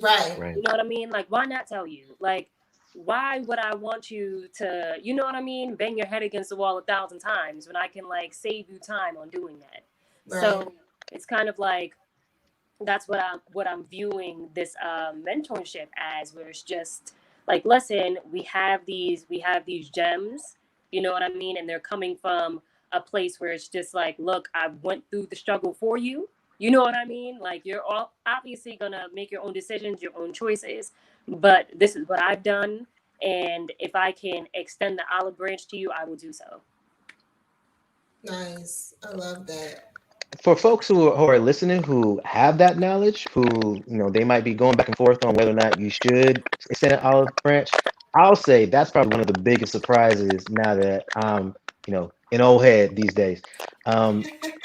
Right. You know what I mean? Like, why not tell you? Like, why would I want you to, you know what I mean, bang your head against the wall 1,000 times when I can like save you time on doing that? Right. So it's kind of like, that's what I'm viewing this mentorship as, where it's just like, listen, we have these gems, you know what I mean? And they're coming from a place where it's just like, look, I went through the struggle for you. You know what I mean? Like, you're all obviously going to make your own decisions, your own choices, but this is what I've done. And if I can extend the olive branch to you, I will do so. Nice. I love that. For folks who are listening, who have that knowledge, who, they might be going back and forth on whether or not you should extend an olive branch, I'll say that's probably one of the biggest surprises now that I'm, an old head these days.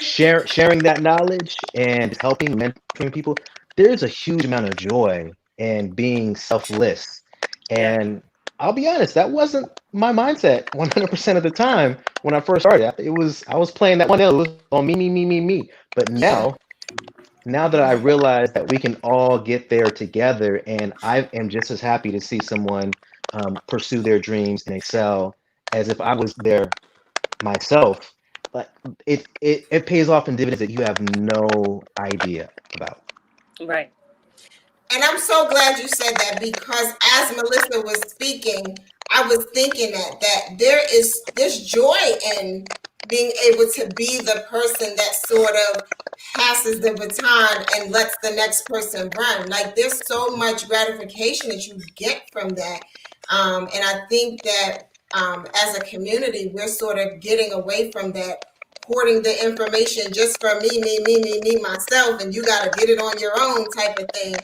Sharing that knowledge and helping mentoring people, there's a huge amount of joy in being selfless. Yeah. And I'll be honest, that wasn't my mindset 100% of the time when I first started. I was playing that one L. It was on me, me, me, me, me. But Yeah. now that I realize that we can all get there together, and I am just as happy to see someone pursue their dreams and excel as if I was there myself. But it pays off in dividends that you have no idea about. Right. And I'm so glad you said that, because as Melissa was speaking, I was thinking that there is this joy in being able to be the person that sort of passes the baton and lets the next person run. Like, there's so much gratification that you get from that. And I think that as a community, we're sort of getting away from that, hoarding the information just for me, myself, and you got to get it on your own type of thing.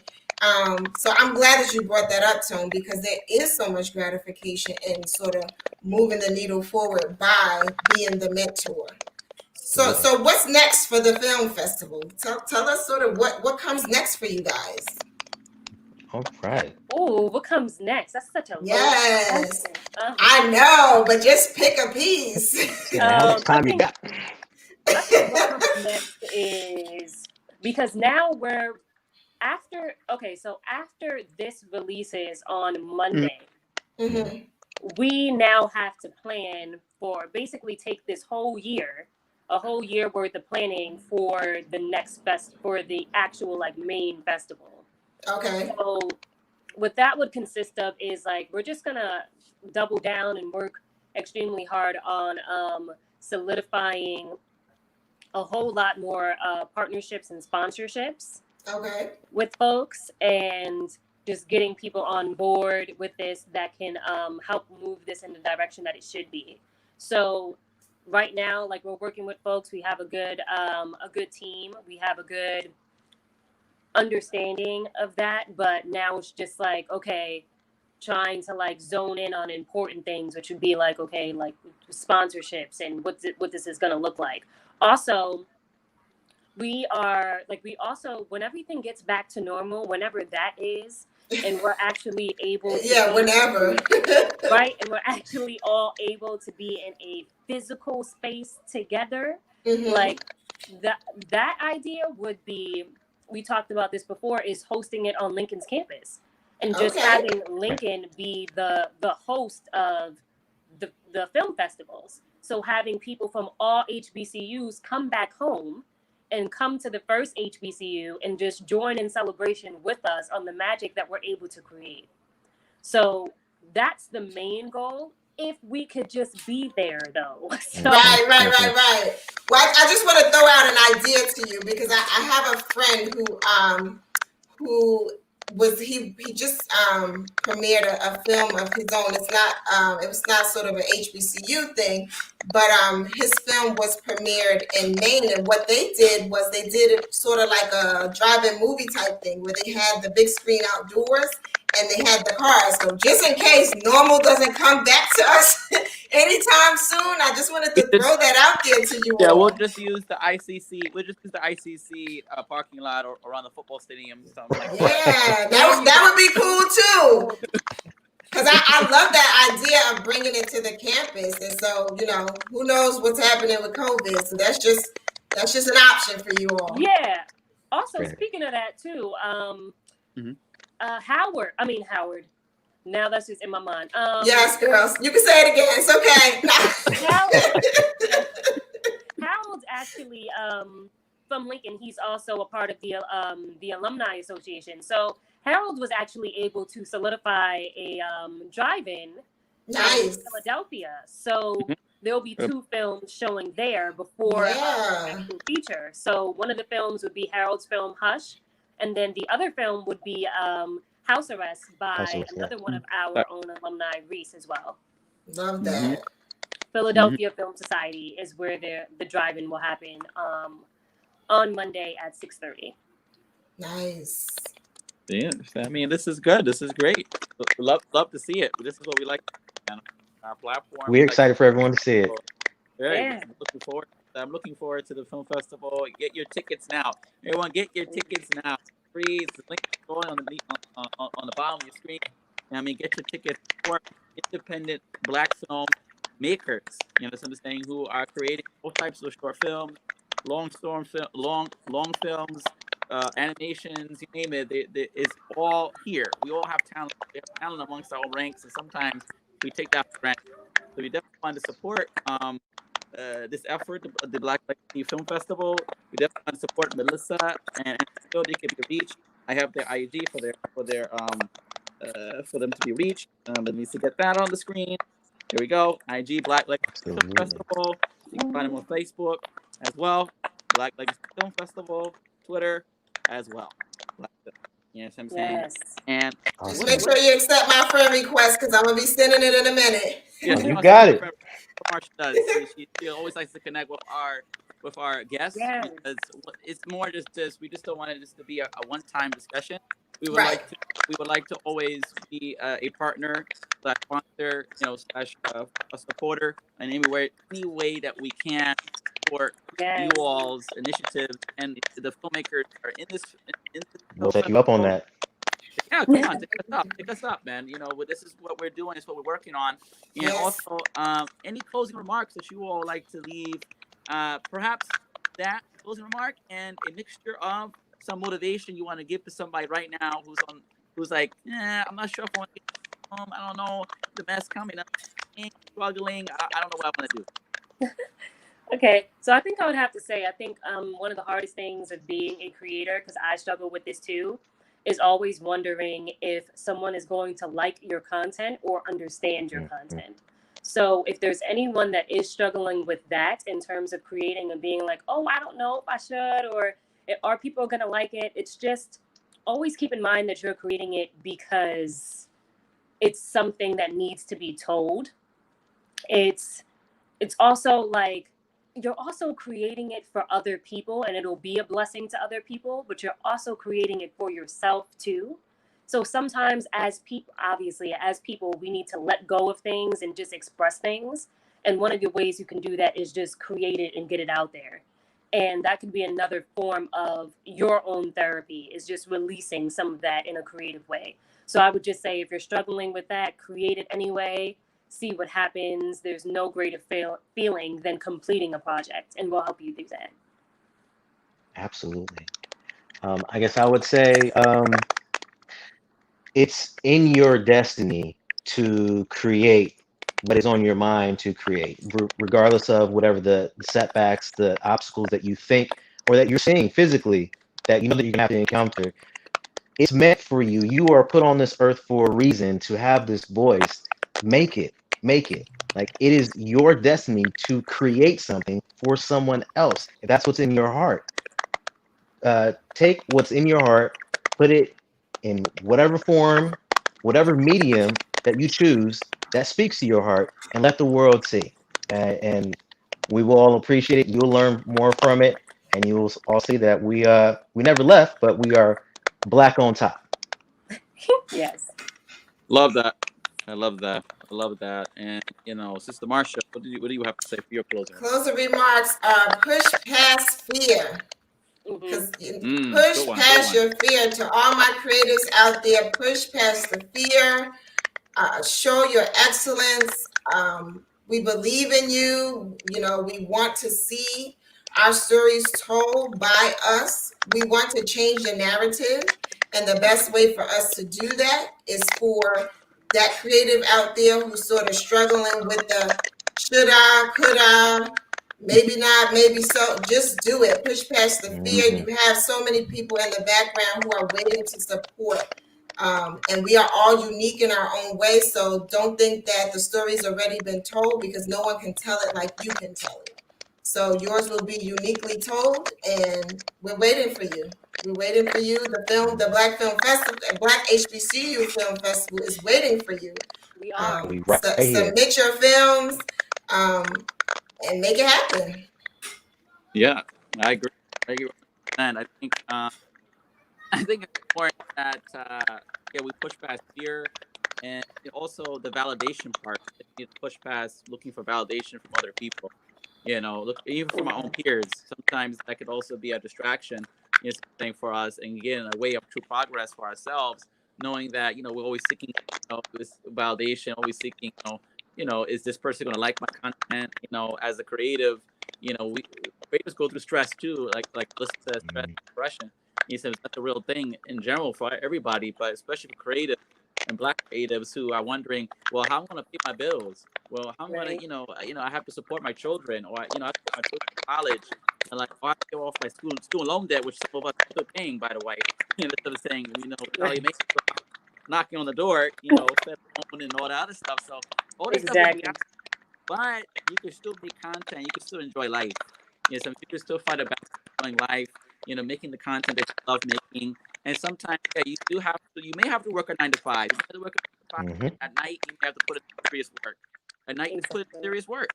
So I'm glad that you brought that up, Tone, because there is so much gratification in sort of moving the needle forward by being the mentor. So what's next for the film festival? Tell us sort of what comes next for you guys. All right. Oh, what comes next? That's such a Yes, I know, but just pick a piece. Yeah, how much time you got? I think what comes next is, because now we're after this releases on Monday, Mm-hmm. we now have to plan for basically take this a whole year worth of planning for the next for the actual like main festival. Okay. So what that would consist of is like we're just gonna double down and work extremely hard on solidifying a whole lot more partnerships and sponsorships. Okay. With folks, and just getting people on board with this that can help move this in the direction that it should be. So right now, like, we're working with folks, we have a good team, we have a good understanding of that, but now it's just like, okay, trying to like zone in on important things, which would be like, okay, like sponsorships and what this is going to look like. Also, we also, when everything gets back to normal, whenever that is, and we're actually able to whenever. right, and we're actually all able to be in a physical space together, Mm-hmm. like that idea would be, we talked about this before, is hosting it on Lincoln's campus and just having Lincoln be the host of the film festivals. So having people from all HBCUs come back home and come to the first HBCU and just join in celebration with us on the magic that we're able to create. So that's the main goal. If we could just be there, though. So, Right. Well, I just want to throw out an idea to you, because I have a friend who was he just premiered a film of his own. It's not it was not sort of an HBCU thing, but his film was premiered in Maine, and what they did was they did it sort of like a drive-in movie type thing, where they had the big screen outdoors and they had the cars. So just in case normal doesn't come back to us anytime soon, I just wanted to throw that out there to you all. Yeah, we'll just use the ICC. We'll just use the ICC parking lot or around the football stadium. Something like that. Yeah, that would be cool too. Because I love that idea of bringing it to the campus. And so, who knows what's happening with COVID. So that's just an option for you all. Yeah. Also, speaking of that too, Howard. Now that's just in my mind. Yes, girls. You can say it again. It's okay. Harold's actually from Lincoln. He's also a part of the Alumni Association. So Harold was actually able to solidify a drive-in in Philadelphia. So there'll be 2 films showing there before the feature. So one of the films would be Harold's film Hush, and then the other film would be House Arrest by another one of our own alumni, Reese, as well. Love that. Philadelphia Film Society is where the drive-in will happen on Monday at 6:30. Nice. Yeah, I mean, this is good. This is great. Love to see it. This is what we like on our platform. We're excited for everyone to see it. Very Yeah. good. I'm looking forward to the film festival. Get your tickets now. Everyone, get your tickets now. Free. The link is going on the bottom of your screen. I mean, get your tickets for independent Black film makers. You know what I'm saying? Who are creating all types of short films, long films, animations. You name it. It's all here. We all have talent. We have talent amongst our own ranks, and sometimes we take that for granted. So we definitely want to support this effort, the Black Legacy Film Festival. We definitely want to support Melissa and Phil. They can be reached. I have their IG for them to be reached. Let me see, get that on the screen. Here we go. IG Black Legacy Film Absolutely. Festival. You can find them on Facebook as well. Black Legacy Film Festival, Twitter as well. You know what I'm saying? Yes. And Just Awesome. make sure you accept my friend request because I'm gonna be sending it in a minute. yeah, You got it. Marsha does. She always likes to connect with our guests Yes. because it's more just this. We just don't want it just to be a one-time discussion. We would Right. like to always be a partner, slash sponsor, slash a supporter in any way that we can support Yes. you all's initiatives and the filmmakers that are in this We'll take you up on that. Yeah, come on, take us up, man. This is what we're doing. It's what we're working on. And Yes. also, any closing remarks that you all would like to leave? Perhaps that closing remark and a mixture of some motivation you want to give to somebody right now who's like, I'm not sure if I want to get home. I don't know the mess coming up, struggling. I don't know what I want to do. Okay, so I think I would have to say, I think one of the hardest things of being a creator, because I struggle with this too, is always wondering if someone is going to like your content or understand your content. So if there's anyone that is struggling with that in terms of creating and being like, oh, I don't know if I should, or are people going to like it? It's just always keep in mind that you're creating it because it's something that needs to be told. It's also like, you're also creating it for other people and it'll be a blessing to other people, but you're also creating it for yourself too. So sometimes as people, we need to let go of things and just express things. And one of the ways you can do that is just create it and get it out there. And that could be another form of your own therapy, is just releasing some of that in a creative way. So I would just say, if you're struggling with that, create it anyway. See what happens. There's no greater feeling than completing a project, and we'll help you do that. Absolutely. I guess I would say it's in your destiny to create what is on your mind to create, regardless of whatever the setbacks, the obstacles that you think or that you're seeing physically that you know that you're gonna have to encounter. It's meant for you. You are put on this earth for a reason to have this voice. Make it. Like, it is your destiny to create something for someone else. If that's what's in your heart, take what's in your heart, put it in whatever form, whatever medium that you choose that speaks to your heart, and let the world see. And we will all appreciate it. You'll learn more from it, and you will all see that we never left, but we are Black on top. Yes. Love that. I love that. And Sister Marsha, what do you have to say for your closing? Closing remarks are push past fear. Because push past your fear. To all my creatives out there, push past the fear. Show your excellence. We believe in you. We want to see our stories told by us. We want to change the narrative. And the best way for us to do that is for that creative out there who's sort of struggling with the should I, could I, maybe not, maybe so. Just do it. Push past the fear. You have so many people in the background who are waiting to support. And we are all unique in our own way. So don't think that the story's already been told, because no one can tell it like you can tell it. So yours will be uniquely told, and we're waiting for you. We're waiting for you. The Black Film Festival, Black HBCU Film Festival is waiting for you. We are. Submit your films and make it happen. Yeah, I agree. And I think it's important that we push past fear, and also the validation part. We need to push past looking for validation from other people. Look, even for my own peers, sometimes that could also be a distraction, something for us, and again, a way of true progress for ourselves, knowing that, we're always seeking, this validation, always seeking, is this person going to like my content? As a creative, we creators go through stress too, like listen to stress, depression. He says that's a real thing in general for everybody, but especially for creatives and Black creatives who are wondering, well, how am I going to pay my bills? Well, how am I going to, I have to support my children, or I have to put my children in college, and like, I have to pay off my student loan debt, which some of us are still paying, by the way. Instead of saying, Charlie Mason knocking on the door, fed loan and all that other stuff. So all this stuff is reality, but you can still make content. You can still enjoy life. So you can still find a balance enjoying life. Making the content that you love making. And sometimes, you may have to work a 9 to 5. You may have to work a 9 to 5. At night, you may have to put in serious work. At night, you put in serious work.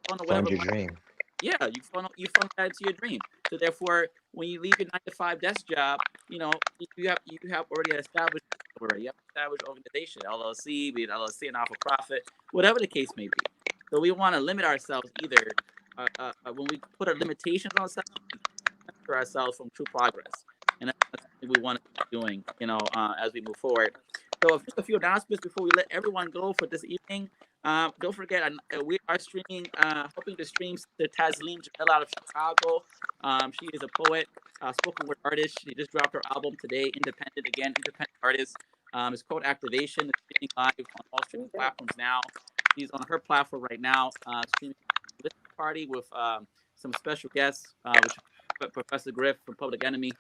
Fund your dream. Yeah, you fund that into your dream. So therefore, when you leave your 9 to 5 desk job, you have already established. You have established organization, LLC, be it LLC, a not-for-profit, whatever the case may be. So we want to limit ourselves either when we put our limitations on ourselves, for ourselves from true progress, and that's something we want to be doing, as we move forward. So just a few announcements before we let everyone go for this evening. Don't forget, we are streaming, hoping to stream the Taslim Jamil out of Chicago. She is a poet, spoken word artist. She just dropped her album today, independent artist. It's called Activation. It's streaming live on all streaming platforms now. She's on her platform right now, streaming a listening party with some special guests, which Professor Griff from Public Enemy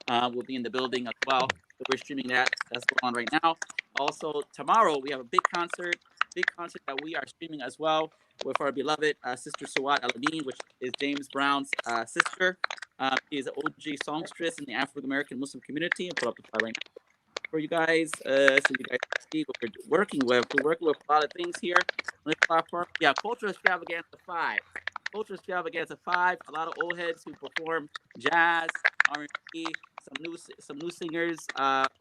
will be in the building as well. So we're streaming that. That's going on right now. Also, tomorrow we have a big concert that we are streaming as well with our beloved sister Sawat Al-Amin, which is James Brown's sister. She is an OG songstress in the African American Muslim community. I'll put up the file right now for you guys, so you guys see what we're working with. We're working with a lot of things here on this platform. Yeah, Cultural Extravaganza 5. Culture Extravaganza 5. A lot of old heads who perform jazz, R&B, some new singers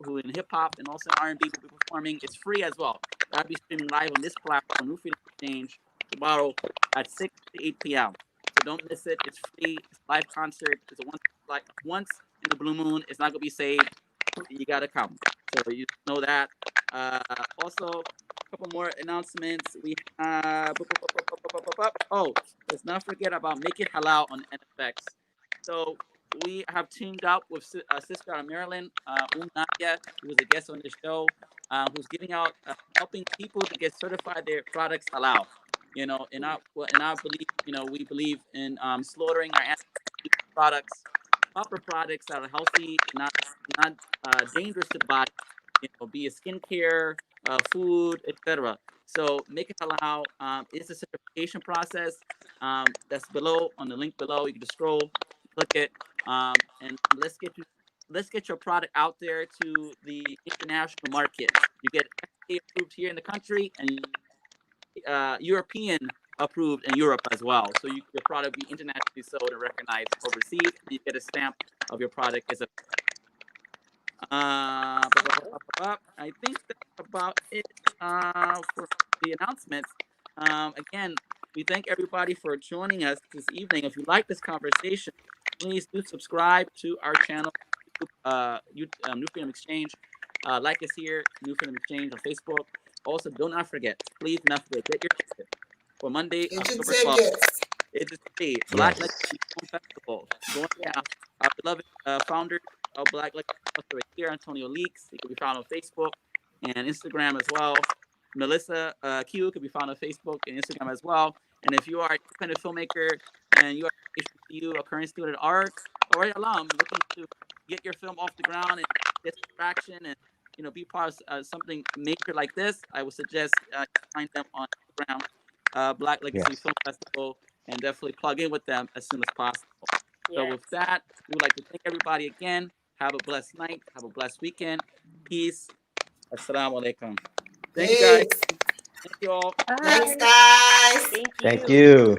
who in hip hop and also R&B will be performing. It's free as well. I'll be streaming live on this platform, New Freedom Exchange, tomorrow at 6 to 8 p.m. So don't miss it. It's free. It's a live concert. It's once in the blue moon. It's not gonna be saved. You gotta come. So you know that. Also, a couple more announcements. We have. Oh, let's not forget about Make It Halal on NFX. So we have teamed up with a sister out of Maryland, Nadia, who was a guest on the show, who's giving out, helping people to get certified their products halal. In our belief, we believe in slaughtering our animal products, proper products that are healthy, not dangerous to the body. Be it skincare, food, etc. So Make It Halal is a certification process that's below on the link below. You can just scroll, click it, and let's get your product out there to the international market. You get FDA approved here in the country and European approved in Europe as well. So your product be internationally sold and recognized overseas, and you get a stamp of your product as a. I think that's about it for the announcements. Again, we thank everybody for joining us this evening. If you like this conversation, please do subscribe to our channel, New Freedom Exchange. Like us here, New Freedom Exchange on Facebook. Also, do not forget, please do not forget, get your ticket for Monday, October 12th. It is the Black Legacy Film Festival going down. Our beloved founder of Black Legacy right here, Antonio Leaks. He can be found on Facebook and Instagram as well. Melissa Q can be found on Facebook and Instagram as well. And if you are an independent filmmaker and you are HBCU, a current student at art, or an alum looking to get your film off the ground and get traction and be part of something major like this, I would suggest find them on Instagram, Black Legacy Film Festival, and definitely plug in with them as soon as possible. So with that, we would like to thank everybody again. Have a blessed night. Have a blessed weekend. Peace. Assalamu alaikum. Thank you, guys. Thank you all. Thanks, guys. Thank you.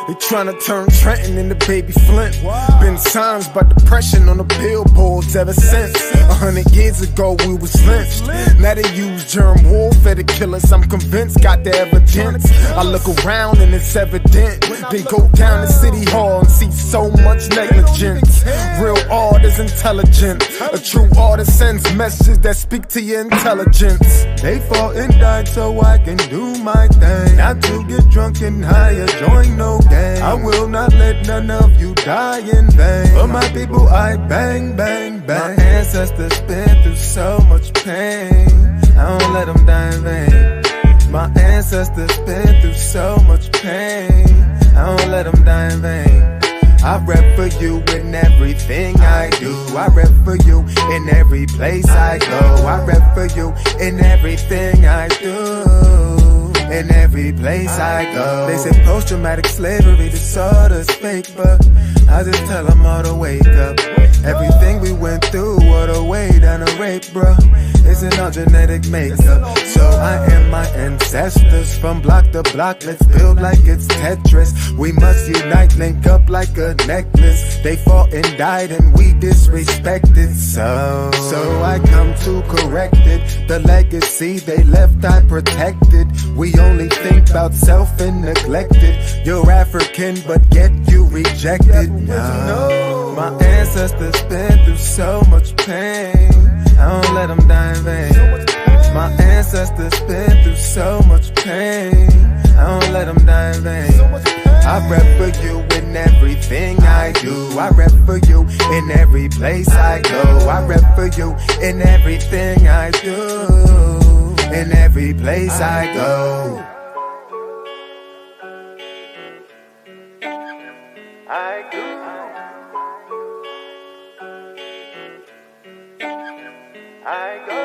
They tryna turn Trenton into Baby Flint. Been signs by depression on the billboards ever since. 100 years ago we was lynched. Now they use germ warfare to kill us. I'm convinced, got the evidence. I look around and it's evident. Then go down to City Hall and see so much negligence. Real art is intelligent. A true artist sends messages that speak to your intelligence. They fought and died so I can do my thing. Not to get drunk and high or join no gang. I will not let none of you die in vain. For my people I bang, bang, bang. My ancestors been through so much pain. I don't let them die in vain. My ancestors been through so much pain. I don't let them die in vain. I rep for you in everything I do. I rep for you in every place I go. I rep for you in everything I do. In every place I go. They say post-traumatic slavery disorder's fake, but I just tell them all to wake up. Everything we went through, what a way down a rape, bro. Isn't our genetic makeup. So I am my ancestors from block to block. Let's build like it's Tetris. We must unite, link up like a necklace. They fought and died and we disrespected. So I come to correct it. The legacy they left I protected. We only think about self and neglected. You're African but yet you rejected. No. My ancestors been through so much pain. I don't let them die in vain. My ancestors been through so much pain. I don't let them die in vain. I rep for you in everything I do. I rep for you in every place I go. I rep for you in everything I do. In every place I go. I do. I go.